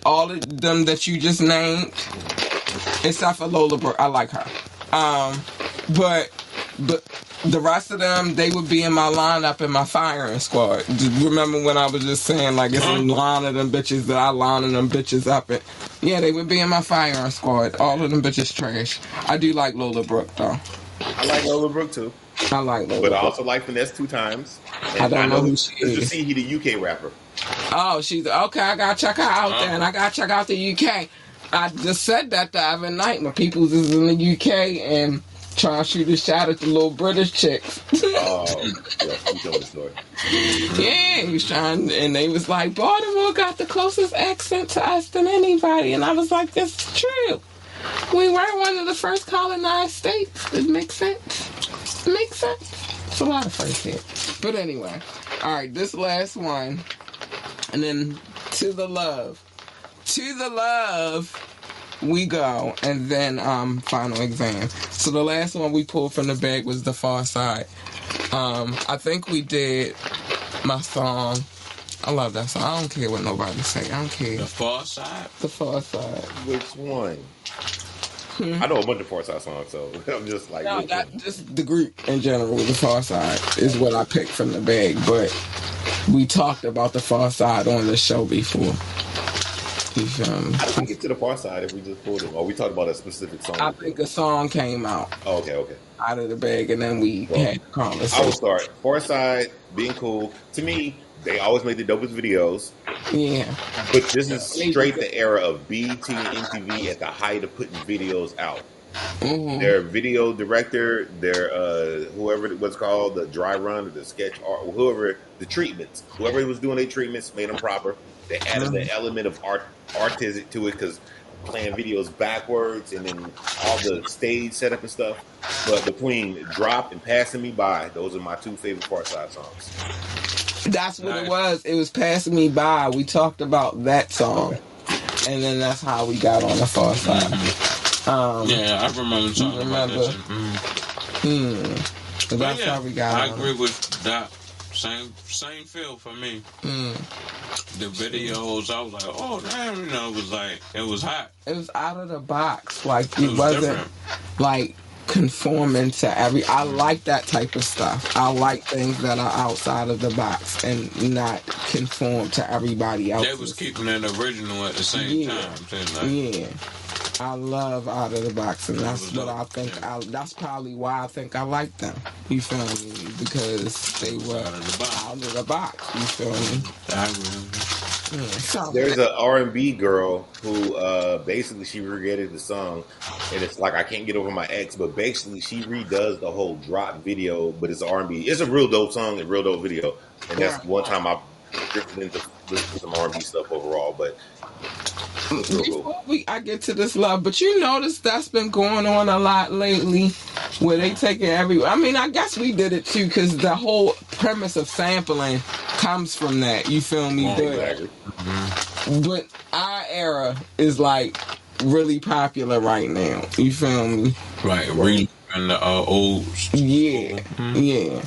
Speaker 1: all of them that you just named, except for Lola Brooke, I like her. But the rest of them, they would be in my lineup in my firing squad. Remember when I was just saying like it's a line of them bitches that I lining them bitches up and yeah, they would be in my firing squad. All of them bitches trash. I do like Lola Brooke though.
Speaker 5: I like Lola Brooke too.
Speaker 1: I like Lola
Speaker 5: But
Speaker 1: Brooke.
Speaker 5: I also like Finesse 2 times. And
Speaker 1: I don't know who she is.
Speaker 5: Just see he the UK rapper.
Speaker 1: Oh, she's okay. I gotta check her out there, and I gotta check out the UK. I just said that the other night. My peoples is in the UK and trying to shoot a shot at the little British chicks.
Speaker 5: Oh, yeah, you told the story.
Speaker 1: Yeah, he was trying, and they was like, Baltimore got the closest accent to us than anybody, and I was like, that's true. We were one of the first colonized states. It makes sense. It makes sense. It's a lot of first here. But anyway, all right, this last one, and then to the love we go, and then final exam. So the last one we pulled from the bag was The Far Side. I think we did my song. I love that song. I don't care what nobody say. I don't care.
Speaker 4: The Far Side?
Speaker 1: The Far Side.
Speaker 5: Which one? I know a bunch of Far Side songs, so I'm just like...
Speaker 1: No, just the group in general, The Far Side, is what I picked from the bag, but we talked about The Far Side on the show before.
Speaker 5: How did we get to The Far Side if we just pulled it? Or we talked about a specific song?
Speaker 1: I think a song came out.
Speaker 5: Oh, okay.
Speaker 1: Out of the bag, and then we had a conversation.
Speaker 5: I will start. Far Side, being cool. To me, they always made the dopest videos.
Speaker 1: Yeah.
Speaker 5: But this is straight the era of BET and MTV at the height of putting videos out. Mm-hmm. Their video director, their whoever it was called, the dry run or the sketch art, whoever the treatments, whoever was doing their treatments made them proper. They added the element of artistic to it because playing videos backwards and then all the stage setup and stuff. But between Drop and Passing Me By, those are my two favorite Far Side songs.
Speaker 1: That's what it was. It was Passing Me By. We talked about that song. Okay. And then that's how we got on The Far Side.
Speaker 4: Yeah, I remember talking about that.
Speaker 1: So that's how we got
Speaker 4: I
Speaker 1: on.
Speaker 4: agree with that. Same feel for me. The videos, I was like, oh damn, it was hot.
Speaker 1: It was out of the box. Like it wasn't
Speaker 4: different.
Speaker 1: Like conforming to I like that type of stuff. I like things that are outside of the box and not conform to everybody else.
Speaker 4: They was keeping it original at the same time.
Speaker 1: Yeah. I love out of the box, and that's what I think. That's probably why I think I like them. You feel me? Because they were out of the box. You feel me?
Speaker 4: I agree.
Speaker 1: So,
Speaker 5: there's an R&B girl who basically she regretted the song, and it's like I can't get over my ex, but basically she redoes the whole Drop video, but it's R&B. It's a real dope song, a real dope video, and that's one time I drifted into listening to some R&B stuff overall, but.
Speaker 1: Before I get to this love, but you notice that's been going on a lot lately, where they take it everywhere. I mean, I guess we did it too, because the whole premise of sampling comes from that. You feel me? But our era is like really popular right now. You feel me?
Speaker 4: Right, and the olds.
Speaker 1: Yeah, yeah.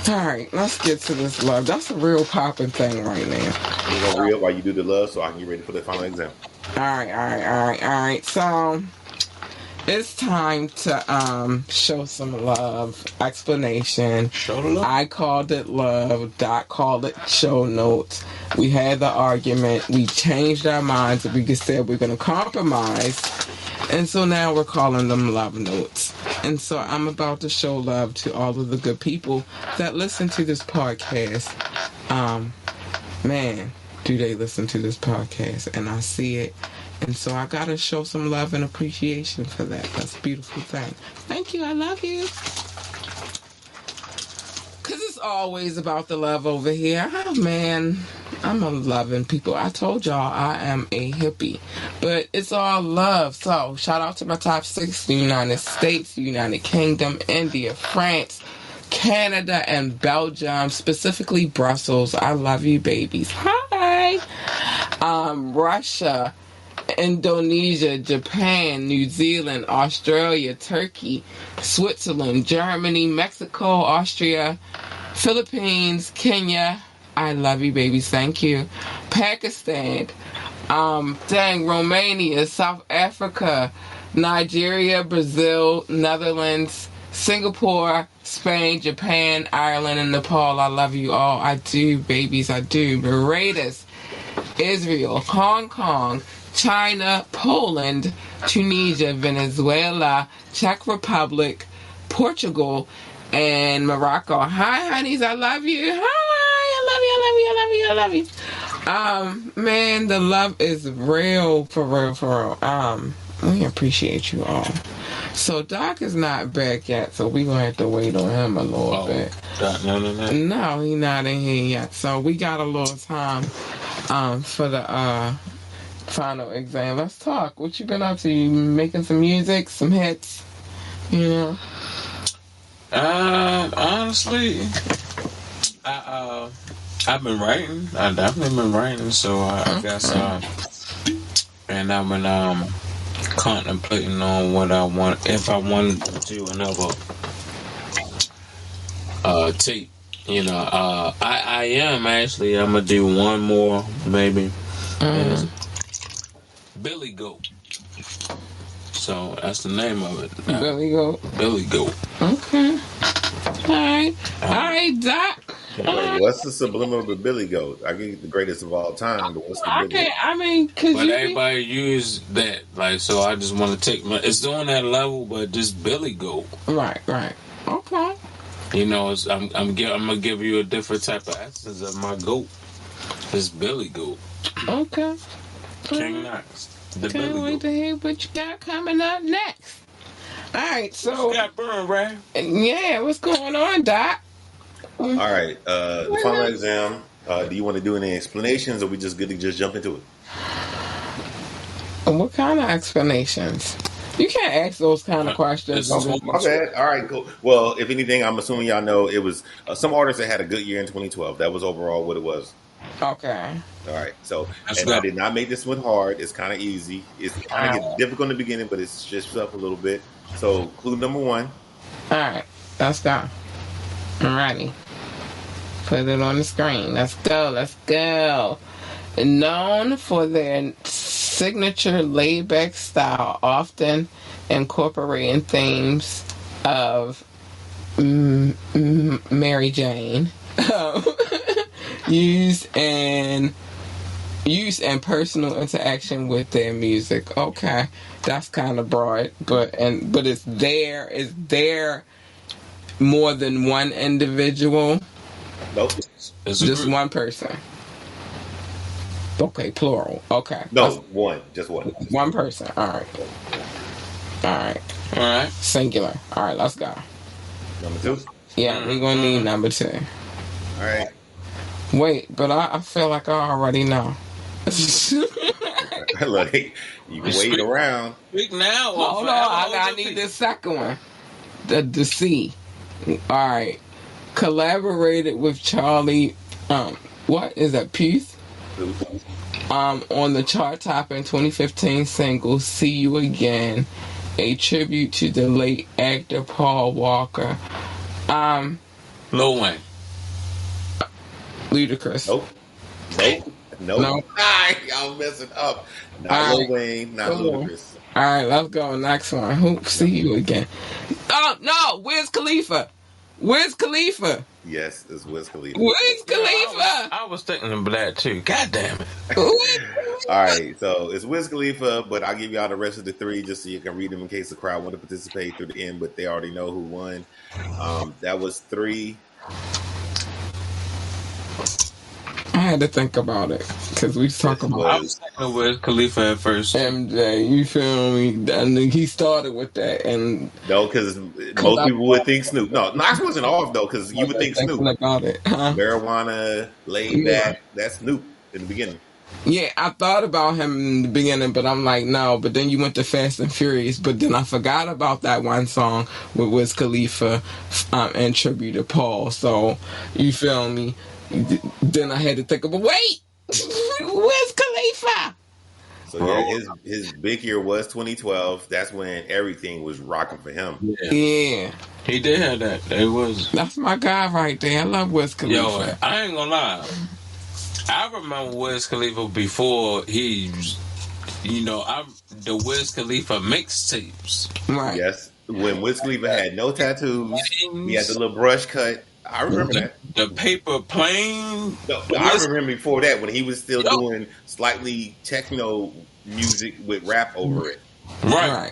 Speaker 1: All right, let's get to this love. That's a real popping thing right now.
Speaker 5: You gonna reel while you do the love, so I can get ready for the final exam.
Speaker 1: All right. So it's time to show some love. Explanation.
Speaker 4: Show the love.
Speaker 1: I called it love. Doc called it show notes. We had the argument. We changed our minds. We said we're gonna compromise. And so now we're calling them love notes. And so I'm about to show love to all of the good people that listen to this podcast. Man, do they listen to this podcast? And I see it And so I gotta show some love and appreciation for that. That's a beautiful thing. Thank you. I love you. Cause it's always about the love over here. Oh, man, I'm a loving people. I told y'all I am a hippie, but it's all love. So shout out to my top 6: the United States, the United Kingdom, India, France, Canada, and Belgium, specifically Brussels. I love you, babies. Hi. Russia, Indonesia, Japan, New Zealand, Australia, Turkey, Switzerland, Germany, Mexico, Austria, Philippines, Kenya. I love you, babies. Thank you. Pakistan, Romania, South Africa, Nigeria, Brazil, Netherlands, Singapore, Spain, Japan, Ireland, and Nepal. I love you all. I do, babies. I do. Barbados, Israel, Hong Kong, China, Poland, Tunisia, Venezuela, Czech Republic, Portugal, and Morocco. Hi, honeys. I love you. Hi. I love you. Man, the love is real, for real. We appreciate you all. So Doc is not back yet, so we're going to have to wait on him a little bit. No, he's not in here yet. So we got a little time for the final exam. Let's talk. What you been up to? You making some music, some hits, you know?
Speaker 4: Honestly, I've been writing. I definitely been writing. So I guess, and I've been contemplating on what I want, if I wanted to do another tape. You know, I am actually. I'm gonna do one more, maybe. Billy Goat. So that's the name of it.
Speaker 1: Billy Goat.
Speaker 4: Billy Goat.
Speaker 1: Okay. All right, Doc.
Speaker 5: Wait, what's the subliminal of Billy Goat? I get the greatest of all time, but what's the Billy Goat?
Speaker 4: But everybody use that, like, so I just want to take it's on that level, but just Billy Goat.
Speaker 1: Right. Okay.
Speaker 4: You know, I'm gonna give you a different type of essence of my goat. It's Billy Goat.
Speaker 1: Okay.
Speaker 4: King Knoxx.
Speaker 1: Can't wait to hear what you got coming up next. All right, so
Speaker 4: you got burned, right?
Speaker 1: Yeah, what's going on, Doc?
Speaker 5: All right, the final exam. Do you want to do any explanations, or we just good to just jump into it?
Speaker 1: What kind of explanations? You can't ask those kind of questions.
Speaker 5: My bad. All right, cool. Well, if anything, I'm assuming y'all know it was some artists that had a good year in 2012. That was overall what it was.
Speaker 1: Okay.
Speaker 5: All right. So, I did not make this one hard. It's kind of easy. It's kind of get difficult in the beginning, but it's just up a little bit. So, clue number 1.
Speaker 1: All right. Let's go. I'm ready. Put it on the screen. Let's go. Known for their signature laid-back style, often incorporating themes of Mary Jane, use and personal interaction with their music. Okay, that's kind of broad, but it's there. Is there more than one individual?
Speaker 5: Nope.
Speaker 1: Just one person. Okay, plural. Okay.
Speaker 5: No, one. Just one.
Speaker 1: One person. All right. Singular. All right, let's go.
Speaker 5: Number 2?
Speaker 1: Yeah, we're going to need number 2.
Speaker 5: All right.
Speaker 1: Wait, but I feel like I already know.
Speaker 5: Look, you can wait around.
Speaker 4: Speak now.
Speaker 1: Hold on, I need the second one. The C. All right. Collaborated with Charlie, what is that, Puth? On the chart-topping 2015 single "See You Again," a tribute to the late actor Paul Walker.
Speaker 4: Lil Wayne.
Speaker 1: Ludacris.
Speaker 5: Nope. Y'all messing up. Not Lil Wayne, not Ludacris.
Speaker 1: All right, let's go. Next one. Who? See You Again. Oh no, Wiz Khalifa.
Speaker 5: Yes, it's Wiz Khalifa.
Speaker 4: I was thinking of that too. God damn it.
Speaker 5: All right, so it's Wiz Khalifa, but I'll give y'all the rest of the 3 just so you can read them in case the crowd want to participate through the end, but they already know who won. That was 3.
Speaker 1: had to think about it because we talk about
Speaker 4: I was thinking with Khalifa at first.
Speaker 1: MJ. You feel me? And he started with that, and
Speaker 5: No, because most people would think Snoop. No, Knox wasn't off though, because you would think Snoop.
Speaker 1: About it, huh?
Speaker 5: Marijuana, laid back. That's Snoop in the beginning.
Speaker 1: Yeah, I thought about him in the beginning, but I'm like, no. But then you went to Fast and Furious, but then I forgot about that one song with Wiz Khalifa and tribute to Paul. So you feel me? Then I had to think about, wait, Wiz Khalifa.
Speaker 5: So yeah, his big year was 2012. That's when everything was rocking for him.
Speaker 1: Yeah.
Speaker 4: He did have that.
Speaker 1: That's my guy right there. I love Wiz Khalifa.
Speaker 4: Yo, I ain't gonna lie. I remember Wiz Khalifa before he, the Wiz Khalifa mixtapes.
Speaker 1: Right.
Speaker 5: Yes, when Wiz Khalifa had no tattoos, he had the little brush cut. I remember that.
Speaker 4: The paper plane.
Speaker 5: No, I remember before that when he was still doing slightly techno music with rap over it.
Speaker 4: Right.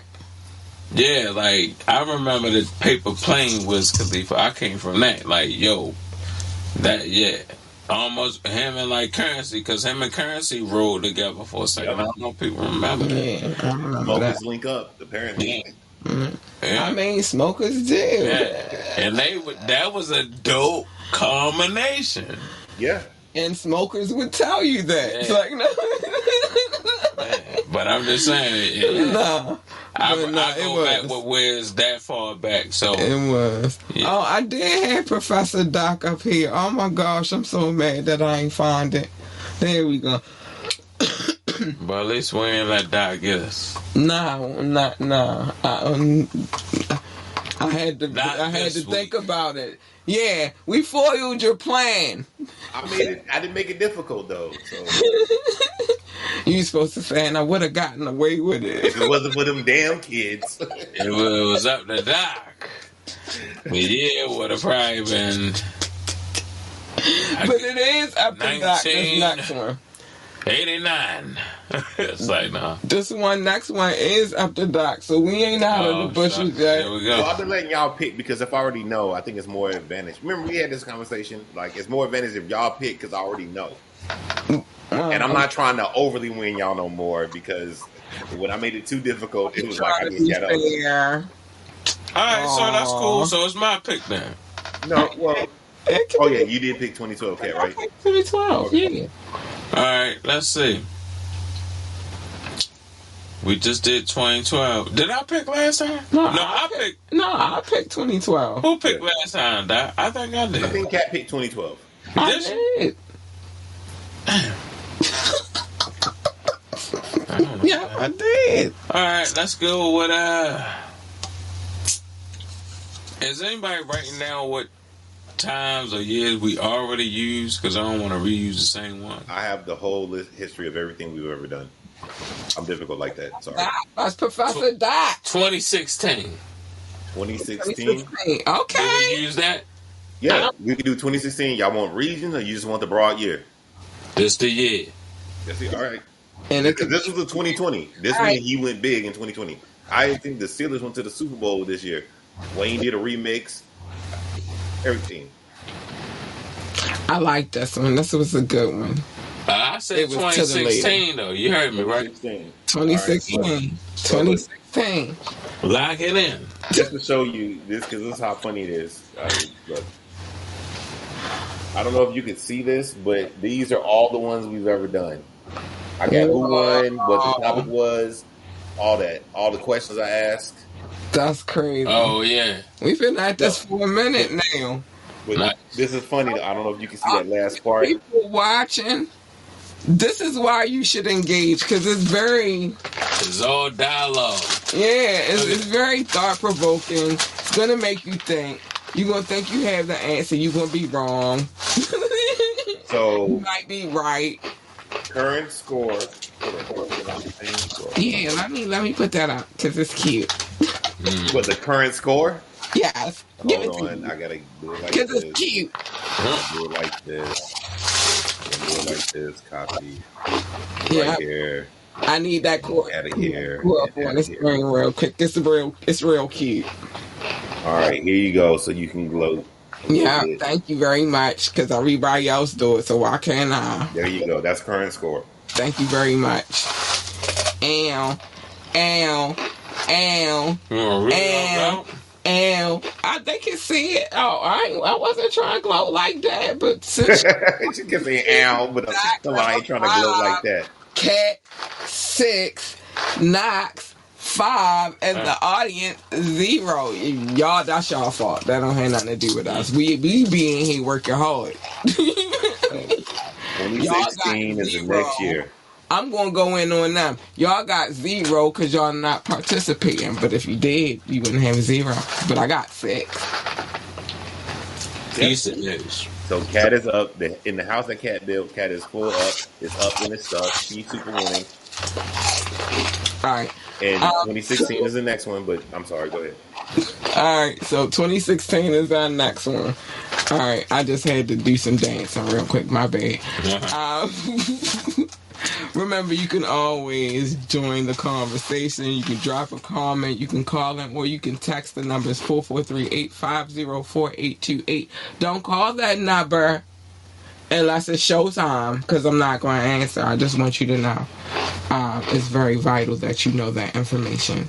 Speaker 4: Yeah, like I remember the paper plane Wiz Khalifa. I came from that. Like, yo, that almost him and like Currency, because him and Currency rolled together for a second. I don't know if people remember that.
Speaker 1: Yeah, I remember
Speaker 5: Smokers
Speaker 1: that.
Speaker 5: link up, apparently.
Speaker 1: I mean, smokers do.
Speaker 4: And that was a dope combination.
Speaker 5: Yeah.
Speaker 1: And smokers would tell you that. It's like, no.
Speaker 4: But I'm just saying.
Speaker 1: No.
Speaker 4: I go back with Wiz that far back. So
Speaker 1: it was. Yeah. Oh, I did have Professor Doc up here. Oh my gosh, I'm so mad that I ain't find it. There we go.
Speaker 4: But at least we ain't let Doc get us.
Speaker 1: Nah. I had to think about it. Yeah, we foiled your plan.
Speaker 5: I didn't make it difficult though. So
Speaker 1: you supposed to say, and I would have gotten away with it
Speaker 5: if it wasn't for them damn kids.
Speaker 4: It was up to Doc. But yeah, it would have probably been.
Speaker 1: But it is up to Doc. This next one.
Speaker 4: 89. It's like, no.
Speaker 1: This next one is up to Doc, so we ain't out of the bushes yet.
Speaker 4: There we go.
Speaker 5: Well, I've been letting y'all pick because if I already know, I think it's more advantage. Remember, we had this conversation. Like, it's more advantage if y'all pick because I already know. And I'm not trying to overly win y'all no more because when I made it too difficult, it was like I didn't get up.
Speaker 4: Alright, so that's cool. So it's my pick then.
Speaker 5: No, well. Oh, yeah, you did pick 2012, Cat, right?
Speaker 1: 2012, yeah.
Speaker 4: Alright, let's see. We just did 2012. Did I pick last time?
Speaker 1: No, I picked 2012.
Speaker 4: Who picked last time, Doc? I think I did.
Speaker 5: I think Cat picked 2012.
Speaker 1: I did. Yeah, I did.
Speaker 4: Alright, let's go with is anybody writing down what times or years we already used? Because I don't want to reuse the same one.
Speaker 5: I have the whole history of everything we've ever done. I'm difficult like that. Sorry.
Speaker 1: That's Professor Doc.
Speaker 4: 2016.
Speaker 5: 2016.
Speaker 1: Okay.
Speaker 4: Did we use that?
Speaker 5: Yeah, we could do 2016. Y'all want region or you just want the broad year?
Speaker 4: This the year.
Speaker 5: That's it. All right.
Speaker 1: And
Speaker 5: this was the 2020. This one he went big in 2020. I think the Steelers went to the Super Bowl this year. Wayne did a remix. Everything.
Speaker 1: I like this one. This was a good one.
Speaker 4: I said 2016 though. You heard me, right?
Speaker 1: 2016. Right. 2016.
Speaker 4: Lock it in.
Speaker 5: Just to show you this, because this is how funny it is. Look. I don't know if you can see this, but these are all the ones we've ever done. I got who won, what the topic was, all that, all the questions I asked.
Speaker 1: That's crazy.
Speaker 4: Oh yeah,
Speaker 1: we've been at this for a minute now.
Speaker 5: But this is funny. I don't know if you can see that last part.
Speaker 1: People watching. This is why you should engage because
Speaker 4: it's all dialogue.
Speaker 1: Yeah, it's very thought provoking. It's gonna make you think. You're gonna think you have the answer. You're gonna be wrong.
Speaker 5: So
Speaker 1: you might be right.
Speaker 5: Current score.
Speaker 1: Yeah, let me put that up because it's cute.
Speaker 5: What, the current score?
Speaker 1: Yes.
Speaker 5: Hold on, I gotta do it like this.
Speaker 1: Because it's cute.
Speaker 5: Do it like this. Do it like this. Copy.
Speaker 1: Yeah.
Speaker 5: Right here.
Speaker 1: I need that cord.
Speaker 5: Out of here.
Speaker 1: On the screen real quick. It's real cute.
Speaker 5: All right, here you go. So you can gloat.
Speaker 1: Yeah,
Speaker 5: It is.
Speaker 1: thank you very much, because everybody else do it, so why can't I?
Speaker 5: There you go. That's current score.
Speaker 1: Thank you very much. Ow, ow, ow,
Speaker 4: You want to read it
Speaker 1: ow,
Speaker 4: out?
Speaker 1: ow. They can see it. Oh, I wasn't trying to glow like that, but since
Speaker 5: She can say ow, but somebody ain't trying to gloat like that.
Speaker 1: Cat 6, Knoxx 5, and the audience 0. Y'all, that's y'all fault. That don't have nothing to do with us. We be in here working hard.
Speaker 5: 2016 is the next year.
Speaker 1: I'm gonna go in on them. Y'all got 0 because y'all not participating. But if you did, you wouldn't have 0. But I got 6.
Speaker 4: Decent news.
Speaker 5: So Cat is up. In the house that Cat built, Cat is full up. It's up in its stuff. She's super winning.
Speaker 1: All right.
Speaker 5: And 2016 is the next one, but I'm sorry, go ahead.
Speaker 1: All right, so 2016 is our next one. All right, I just had to do some dancing real quick. My bad. Remember, you can always join the conversation. You can drop a comment. You can call in, or you can text. The numbers 443-850-4828. Don't call that number unless it's showtime, because I'm not going to answer. I just want you to know. It's very vital that you know that information.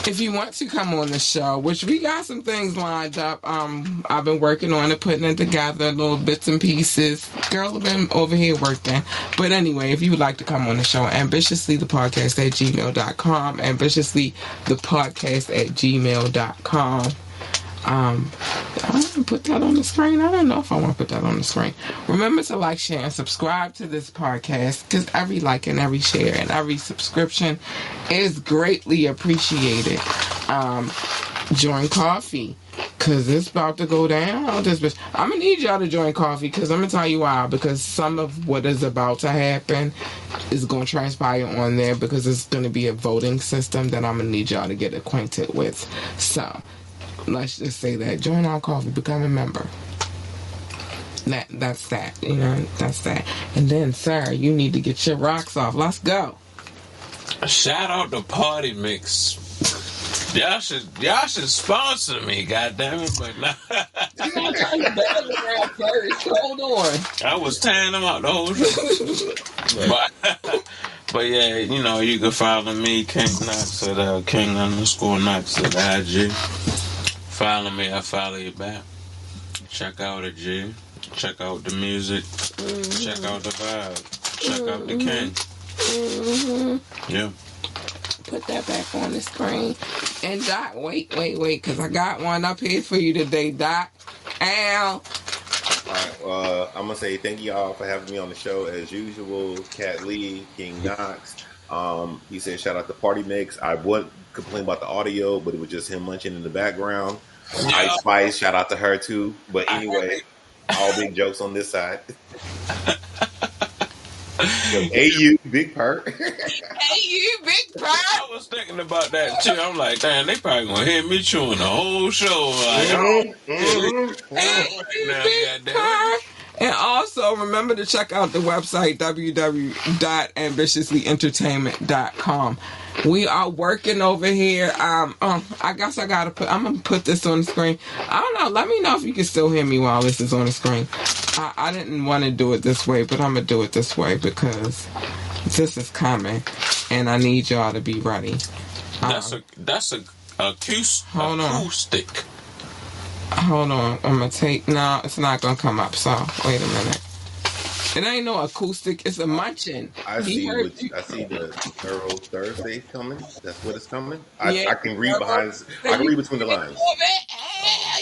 Speaker 1: If you want to come on the show, which we got some things lined up, I've been working on it, putting it together, little bits and pieces. Girl, I've been over here working. But anyway, if you would like to come on the show, ambitiouslythepodcast@gmail.com, ambitiouslythepodcast@gmail.com. I want to put that on the screen. I don't know if I want to put that on the screen. Remember to like, share, and subscribe to this podcast, because every like and every share and every subscription is greatly appreciated. Join Coffee, because it's about to go down. I'm going to need y'all to join Coffee, because I'm going to tell you why. Because some of what is about to happen is going to transpire on there, because it's going to be a voting system that I'm going to need y'all to get acquainted with. So let's just say that. Join our Coffee, become a member. That's that. You know, that's that. And then, sir, you need to get your rocks off. Let's go.
Speaker 4: Shout out to Party Mix. Y'all should sponsor me, goddammit, but nah.
Speaker 1: Hold on.
Speaker 4: I was tearing them out the whole show. But yeah, you know, you can follow me, King Knoxx at King_Knoxx at IG. Follow me, I follow you back. Check out the G. Check out the music. Check out the vibe. Check out the King. Yeah.
Speaker 1: Put that back on the screen. And Doc, wait, because I got one up here for you today, Doc. Ow.
Speaker 5: All right, I'm going to say thank you all for having me on the show as usual. Cat Lee, King Knoxx. He said shout out to Party Mix. I would complain about the audio, but it was just him munching in the background. Yeah. Ice Spice, shout out to her too. But anyway, all big jokes on this side. Hey, you, Big Perk.
Speaker 1: Hey, you, Big Perk.
Speaker 4: I was thinking about that too. I'm like, damn, they probably gonna hear me chewing the whole show. Like,
Speaker 1: Hey, you, Big Perk. And also, remember to check out the website, www.ambitiouslyentertainment.com. We are working over here. I guess I'm going to put this on the screen. I don't know. Let me know if you can still hear me while this is on the screen. I didn't want to do it this way, but I'm going to do it this way because this is coming, and I need y'all to be ready.
Speaker 4: That's a acoustic.
Speaker 1: Hold on. I'm going to take... No, it's not going to come up, so wait a minute. It ain't no acoustic. It's a munching.
Speaker 5: I see the Thorough Thursday coming. That's what it's coming. I can read behind... I can read between the lines.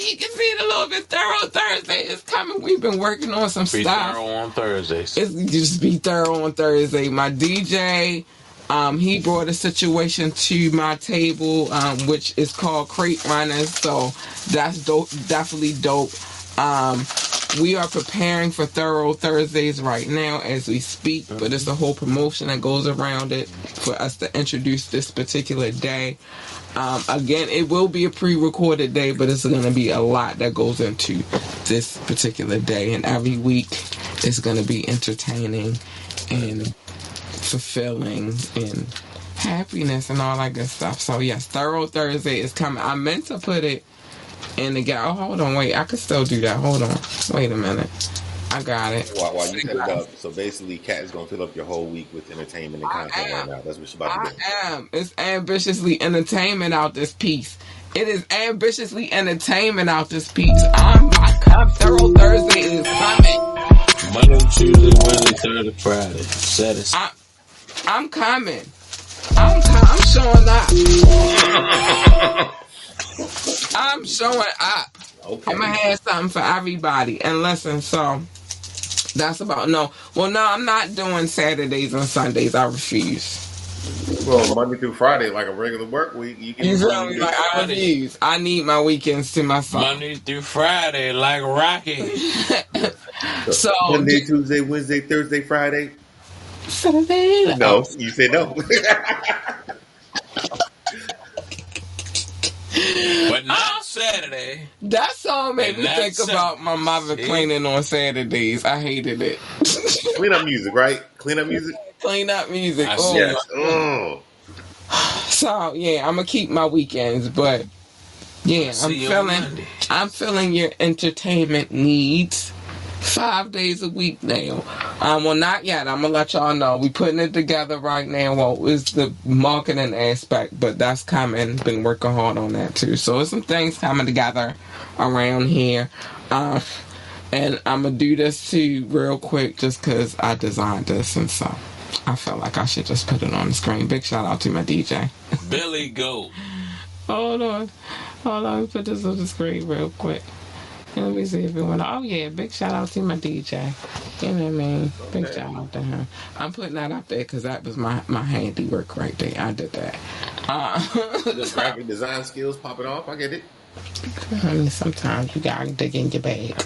Speaker 1: You can see it a little bit. Thorough Thursday is coming. We've been working on some stuff.
Speaker 4: Be thorough on Thursdays.
Speaker 1: Just be thorough on Thursday. My DJ... he brought a situation to my table, which is called Crate Runners, so that's dope, definitely dope. We are preparing for Thorough Thursdays right now as we speak, but it's a whole promotion that goes around it for us to introduce this particular day. Again, it will be a pre-recorded day, but it's going to be a lot that goes into this particular day, and every week it's going to be entertaining and fulfilling and happiness and all that good stuff. So yes, Thorough Thursday is coming. I meant to put it And the guy, oh, hold on, wait, I can still do that. Hold on, wait a minute, I got it.
Speaker 5: While you set it up, so basically, Kat is gonna fill up your whole week with entertainment and content right now. That's what she's about to do.
Speaker 1: I am. It's ambitiously entertainment out this piece. It is ambitiously entertainment out this piece. My Thorough Thursday is coming.
Speaker 4: Monday, Tuesday, Wednesday, Thursday, Friday. Saturday.
Speaker 1: I'm coming. I'm showing up. I'm showing up.
Speaker 5: Okay.
Speaker 1: I'm gonna have something for everybody. And listen, so that's about no. Well, no, I'm not doing Saturdays and Sundays. I refuse.
Speaker 5: Well, Monday through Friday, like a regular work week, you can.
Speaker 1: Like, I refuse. I need my weekends to myself.
Speaker 4: Monday through Friday, like Rocky.
Speaker 5: So Monday, Tuesday, Wednesday, Thursday, Friday.
Speaker 1: Saturday.
Speaker 5: No, you said no.
Speaker 4: But not Saturday.
Speaker 1: That song made me think about my mother cleaning on Saturdays. I hated it.
Speaker 5: Clean up music, right? Clean up music.
Speaker 1: Clean up music.
Speaker 5: Yes. Oh.
Speaker 1: So yeah, I'm gonna keep my weekends, but yeah, I'm feeling your entertainment needs 5 days a week now. Well, not yet. I'm gonna let y'all know. We putting it together right now. Well, it's the marketing aspect, but that's coming. Been working hard on that too. So there's some things coming together around here. And I'm gonna do this too real quick just because I designed this, and so I felt like I should just put it on the screen. Big shout out to my DJ.
Speaker 4: Billy Goat.
Speaker 1: Hold on. Let me put this on the screen real quick. Let me see if it went. Oh yeah, big shout out to my DJ. You know what I mean? Big shout out to him. I'm putting that up there because that was my handiwork right there. I did that.
Speaker 5: The graphic design skills popping off. I get it.
Speaker 1: I mean, sometimes you gotta dig in your bag.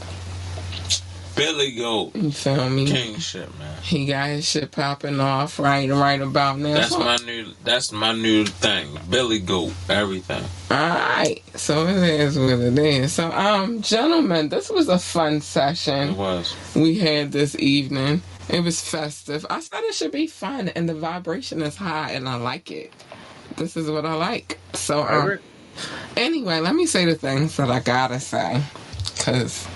Speaker 4: Billy Goat.
Speaker 1: You feel me?
Speaker 4: King shit, man.
Speaker 1: He got his shit popping off right about now.
Speaker 4: That's my new thing. Billy Goat. Everything.
Speaker 1: Alright. So it is what it is. So gentlemen, this was a fun session.
Speaker 4: It was.
Speaker 1: We had this evening. It was festive. I said it should be fun and the vibration is high and I like it. This is what I like. So anyway, let me say the things that I gotta say. Cause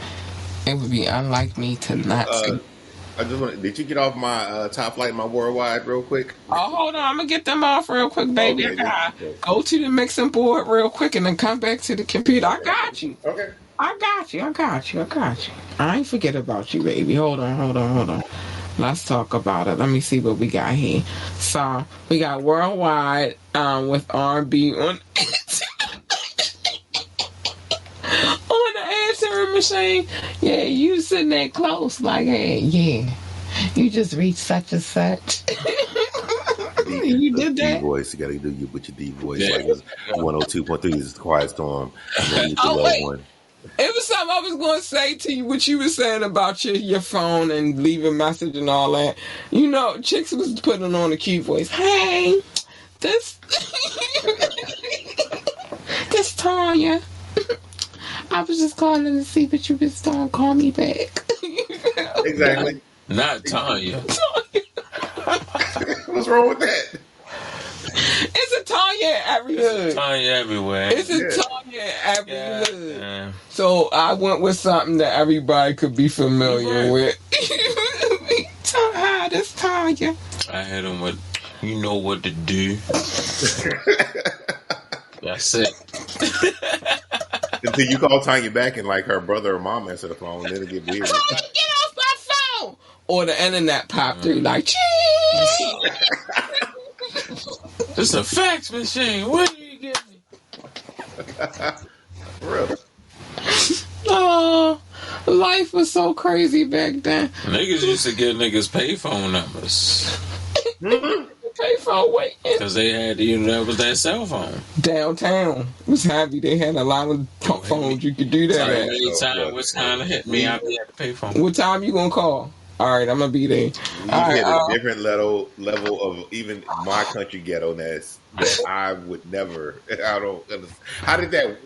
Speaker 1: it would be unlike me to not say.
Speaker 5: I just want. Did you get off my top flight, my worldwide, real quick?
Speaker 1: Oh, hold on. I'm gonna get them off real quick, baby.
Speaker 5: Okay,
Speaker 1: I gotta go to the mixing board real quick and then come back to the computer. I got you.
Speaker 5: Okay.
Speaker 1: I got you. I ain't forget about you, baby. Hold on. Let's talk about it. Let me see what we got here. So we got worldwide with R&B on. On the answering machine. Yeah, you sitting there close like, hey, yeah. You just reached such and such. You did that?
Speaker 5: D voice. You gotta do you with your D voice. Yeah. Like 102.3 is the Quiet Storm. One.
Speaker 1: It was something I was going to say to you, what you were saying about your phone and leave a message and all that. You know, chicks was putting on a cute voice. Hey, this Tanya. I was just calling to see what you was doing. Call me back.
Speaker 5: Exactly.
Speaker 4: Not Tanya.
Speaker 5: What's wrong with that?
Speaker 1: It's a Tanya every hood.
Speaker 4: It's a Tanya everywhere.
Speaker 1: It's a Tanya every hood. Yeah. So I went with something that everybody could be familiar with. Hi, this Tanya.
Speaker 4: I hit him with, you know what to do. That's it.
Speaker 5: Until you call Tanya back and like her brother or mom answer the phone, then it get weird.
Speaker 1: Get off my phone! Or the internet popped through like, cheese!
Speaker 4: It's a fax machine. What do you get me?
Speaker 5: Really?
Speaker 1: Oh, life was so crazy back then.
Speaker 4: Niggas used to get niggas payphone numbers.
Speaker 1: Payphone waiting.
Speaker 4: Because they had, that was their cell phone.
Speaker 1: Downtown was happy. They had a lot of phones you could do that at.
Speaker 4: Anytime what time to hit me, I'd be at the payphone.
Speaker 1: What time you gonna call? All right, I'm gonna be there.
Speaker 5: You hit a different level of even my country ghetto-ness that I would never. I don't understand. How did that?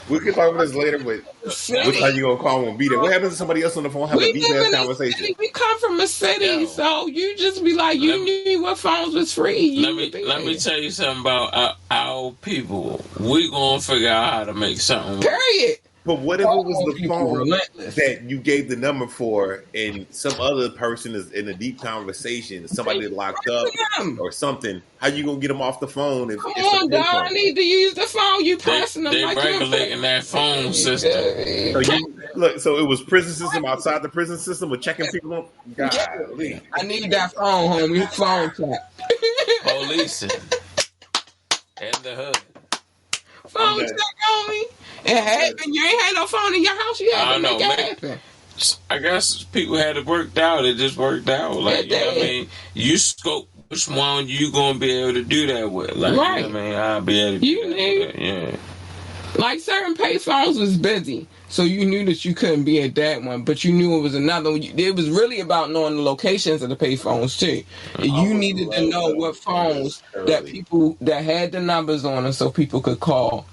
Speaker 5: We can talk about this later, but what time you gonna call and be there? What happens if somebody else on the phone have a detailed conversation?
Speaker 1: We come from a city, so you just be like, you knew what phones was free.
Speaker 4: Let me tell you something about our people. We gonna figure out how to make something work.
Speaker 1: Period.
Speaker 5: But what if it was the
Speaker 1: People
Speaker 5: phone
Speaker 1: relentless.
Speaker 5: that you gave the number for, and some other person is in a deep conversation, somebody locked up or something? How you gonna get them off the phone if
Speaker 1: Come
Speaker 5: it's a
Speaker 1: on, dog. I
Speaker 5: payphone?
Speaker 1: need to use the phone. You
Speaker 4: They
Speaker 1: pressing them
Speaker 4: they
Speaker 1: like you're
Speaker 4: regulating that phone system.
Speaker 5: So you look. So it was prison system outside the prison system with checking people on. Golly.
Speaker 1: I need that phone, homie. Phone tap.
Speaker 4: Policing in the hood.
Speaker 1: Phone check, homie. It happened. You ain't had no phone in your house. You had to make it happen.
Speaker 4: I guess people had it worked out. It just worked out. Like, you know what I mean? You scope which one you gonna be able to do that with. Like,
Speaker 1: right.
Speaker 4: You know what I mean? I'll be able to do that with. Yeah.
Speaker 1: Like certain payphones was busy, so you knew that you couldn't be at that one, but you knew it was another one. It was really about knowing the locations of the payphones too. You needed to know what phones that people that had the numbers on them, so people could call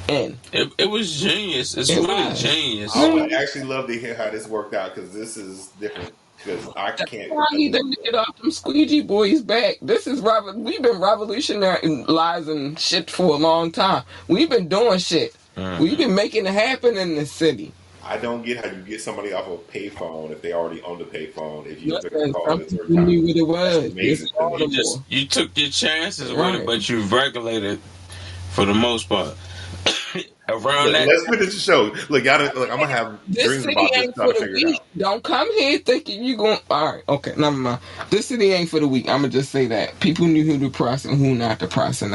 Speaker 1: in.
Speaker 4: It was genius. It's really genius.
Speaker 5: I would actually love to hear how this worked out because this is different. Because I can't.
Speaker 1: I need to get off them squeegee boys back. This is we've been revolutionizing shit for a long time. We've been doing shit. We've been making it happen in the city.
Speaker 5: I don't get how you get somebody off of a payphone if they already own the payphone. If you took
Speaker 1: Listen,
Speaker 5: a call,
Speaker 1: some people knew what it was.
Speaker 5: Amazing.
Speaker 4: You took your chances with it, but you regulated for the most part. Around that.
Speaker 5: Let's finish the show. Look, y'all. Look, I'm gonna have
Speaker 1: This
Speaker 5: dreams
Speaker 1: city
Speaker 5: about this.
Speaker 1: ain't for the week. Don't come here thinking you going. All right, okay, never mind. This city ain't for the week. I'm gonna just say that people knew who to press and who not to press, and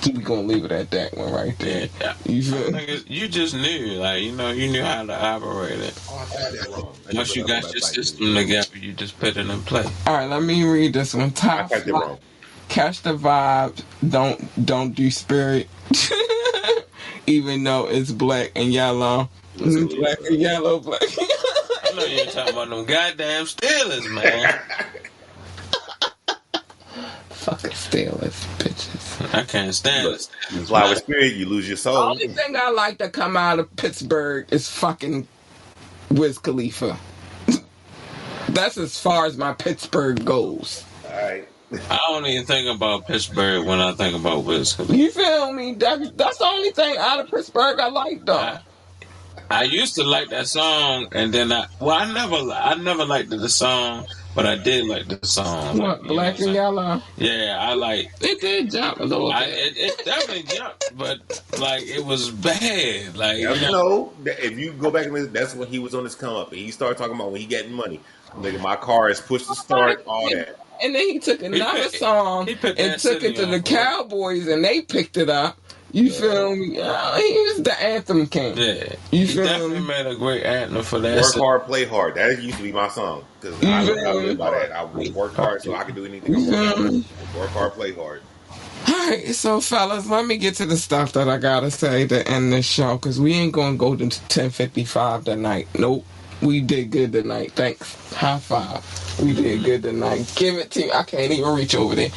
Speaker 1: we gonna leave it at that one right there.
Speaker 4: Yeah. You just knew, like, you knew how to operate it.
Speaker 5: Oh, I had that wrong.
Speaker 4: Once you got your system together, you just put it in play.
Speaker 1: All right, let me read this one.
Speaker 5: I got that wrong.
Speaker 1: Catch the vibe. Don't do spirit. Even though it's black and yellow. Black and yellow, black.
Speaker 4: I know you're talking about them goddamn Steelers, man.
Speaker 1: Fucking Steelers, bitches.
Speaker 4: I can't stand it.
Speaker 5: You fly with spirit, you lose your soul.
Speaker 1: The only thing I like to come out of Pittsburgh is fucking Wiz Khalifa. That's as far as my Pittsburgh goes.
Speaker 5: All right.
Speaker 4: I don't even think about Pittsburgh when I think about Wiz Khalifa.
Speaker 1: You feel me? That's the only thing out of Pittsburgh I like, though.
Speaker 4: I used to like that song, and then I never liked the song, but I did like the song.
Speaker 1: What, Black and Yellow?
Speaker 4: Yeah, I like.
Speaker 1: It did jump a little bit.
Speaker 4: It definitely jumped, but like it was bad. Like
Speaker 5: if you go back and listen, that's when he was on his come up, and he started talking about when he getting money. Nigga, my car is pushed to start, all that.
Speaker 1: And then he took another song and took it to the Cowboys, and they picked it up. You feel me? He was the anthem king.
Speaker 4: Yeah.
Speaker 1: You
Speaker 4: feel definitely me? Made a great anthem for that.
Speaker 5: Work hard, play hard. That used to be my song. Because I live by that. I work hard so I can do anything I want. Work hard, play hard.
Speaker 1: Alright, so fellas, let me get to the stuff that I gotta say to end this show, because we ain't gonna go to 10:55 tonight. Nope. We did good tonight. Thanks. High five. We did good tonight. Give it to you. I can't even reach over there.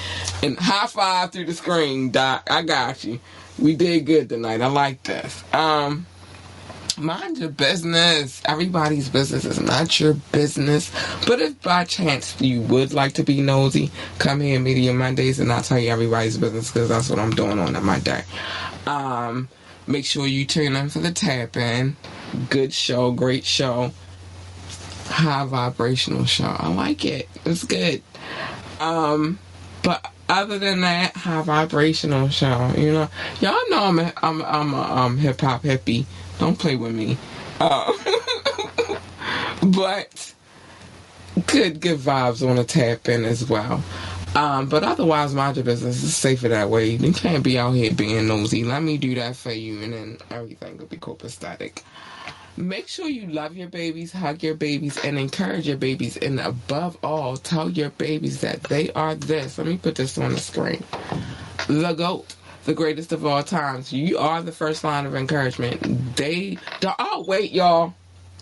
Speaker 1: And high five through the screen, Doc. I got you. We did good tonight. I like this. Mind your business. Everybody's business is not your business. But if by chance you would like to be nosy, come here Media Mondays and I'll tell you everybody's business, because that's what I'm doing on my day. Make sure you tune in for the tap in. Good show, great show. High vibrational show. I like it. It's good. But other than that, high vibrational show. Y'all know I'm a hip hop hippie. Don't play with me. But good vibes on the tap in as well. But otherwise, mind your business. It's safer that way. You can't be out here being nosy. Let me do that for you, and then everything will be copacetic. Make sure you love your babies, hug your babies, and encourage your babies. And above all, tell your babies that they are this. Let me put this on the screen. The GOAT, the greatest of all times. You are the first line of encouragement. Oh, wait, y'all.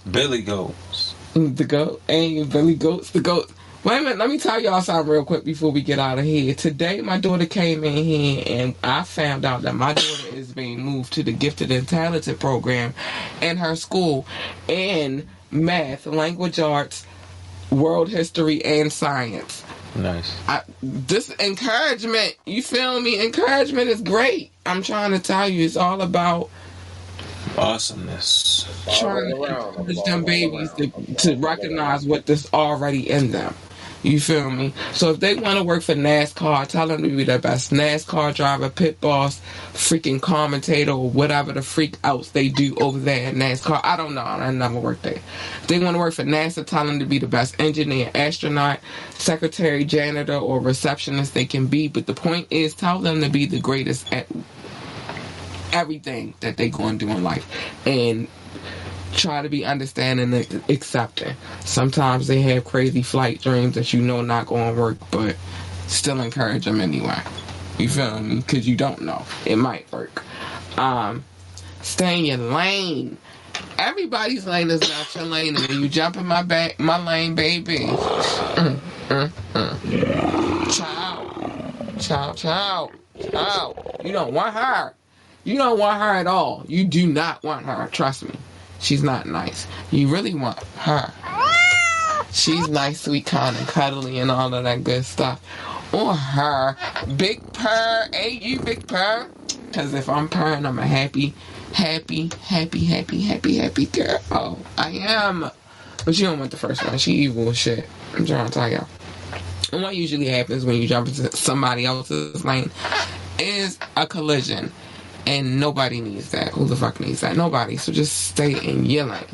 Speaker 4: Billy Goats.
Speaker 1: The GOAT. Ain't Billy Goats, the GOAT. Wait a minute, let me tell y'all something real quick before we get out of here. Today, my daughter came in here, and I found out that my daughter is being moved to the Gifted and Talented program in her school in math, language arts, world history, and science.
Speaker 4: Nice.
Speaker 1: This encouragement, you feel me? Encouragement is great. I'm trying to tell you, it's all about
Speaker 4: Awesomeness.
Speaker 1: Trying to encourage them babies to recognize what is already in them. You feel me? So if they want to work for NASCAR, tell them to be the best NASCAR driver, pit boss, freaking commentator, or whatever the freak outs they do over there at NASCAR. I don't know. I never worked there. If they want to work for NASA, tell them to be the best engineer, astronaut, secretary, janitor, or receptionist they can be. But the point is, tell them to be the greatest at everything that they going to do in life. And try to be understanding and accepting. Sometimes they have crazy flight dreams that you know not going to work, but still encourage them anyway. You feel me? Because you don't know. It might work. Stay in your lane. Everybody's lane is not your lane, and when you jump in my lane, baby. Child. You don't want her. You don't want her at all. You do not want her. Trust me. She's not nice. You really want her. She's nice, sweet, kind, and cuddly, and all of that good stuff. Or her. Big purr. Hey, you big purr. Because if I'm purring, I'm a happy girl. Oh, I am. But you don't want the first one. She evil as shit. I'm trying to tell y'all. And what usually happens when you jump into somebody else's lane is a collision. And nobody needs that. Who the fuck needs that? Nobody. So just stay in your lane.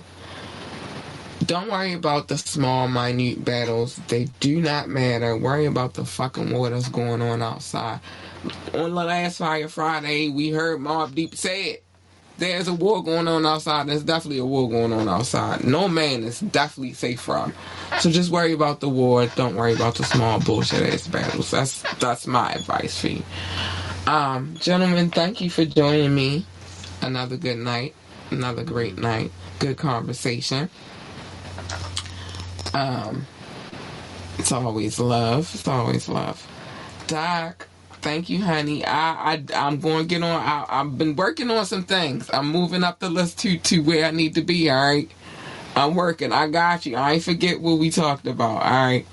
Speaker 1: Don't worry about the small, minute battles. They do not matter. Worry about the fucking war that's going on outside. On the last Fire Friday, we heard Mobb Deep say it. There's a war going on outside. There's definitely a war going on outside. No man is definitely safe from. So just worry about the war. Don't worry about the small bullshit ass battles. That's my advice for you. Gentlemen, thank you for joining me. Another good night. Another great night. Good conversation. It's always love. It's always love. Doc, thank you, honey. I'm going to get on. I've been working on some things. I'm moving up the list to where I need to be, all right? I'm working. I got you. I ain't forget what we talked about, all right?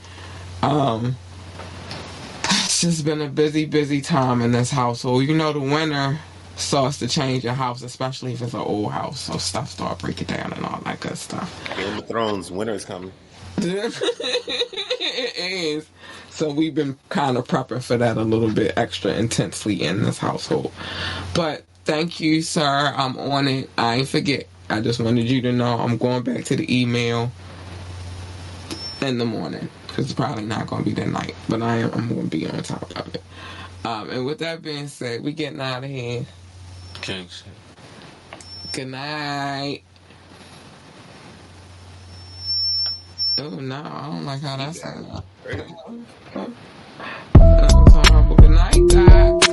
Speaker 1: It's just been a busy time in this household. You know, the winter starts to change your house, especially if it's an old house. So stuff start breaking down and all that good stuff.
Speaker 5: Game of Thrones, winter is coming.
Speaker 1: It is. So we've been kind of prepping for that a little bit extra intensely in this household. But thank you, sir. I'm on it. I ain't forget. I just wanted you to know I'm going back to the email in the morning. It's probably not going to be that night, but I'm going to be on top of it. And with that being said, we getting out of here.
Speaker 4: King.
Speaker 1: Good night. Oh, no, I don't like how that sounds. Good night, Doc.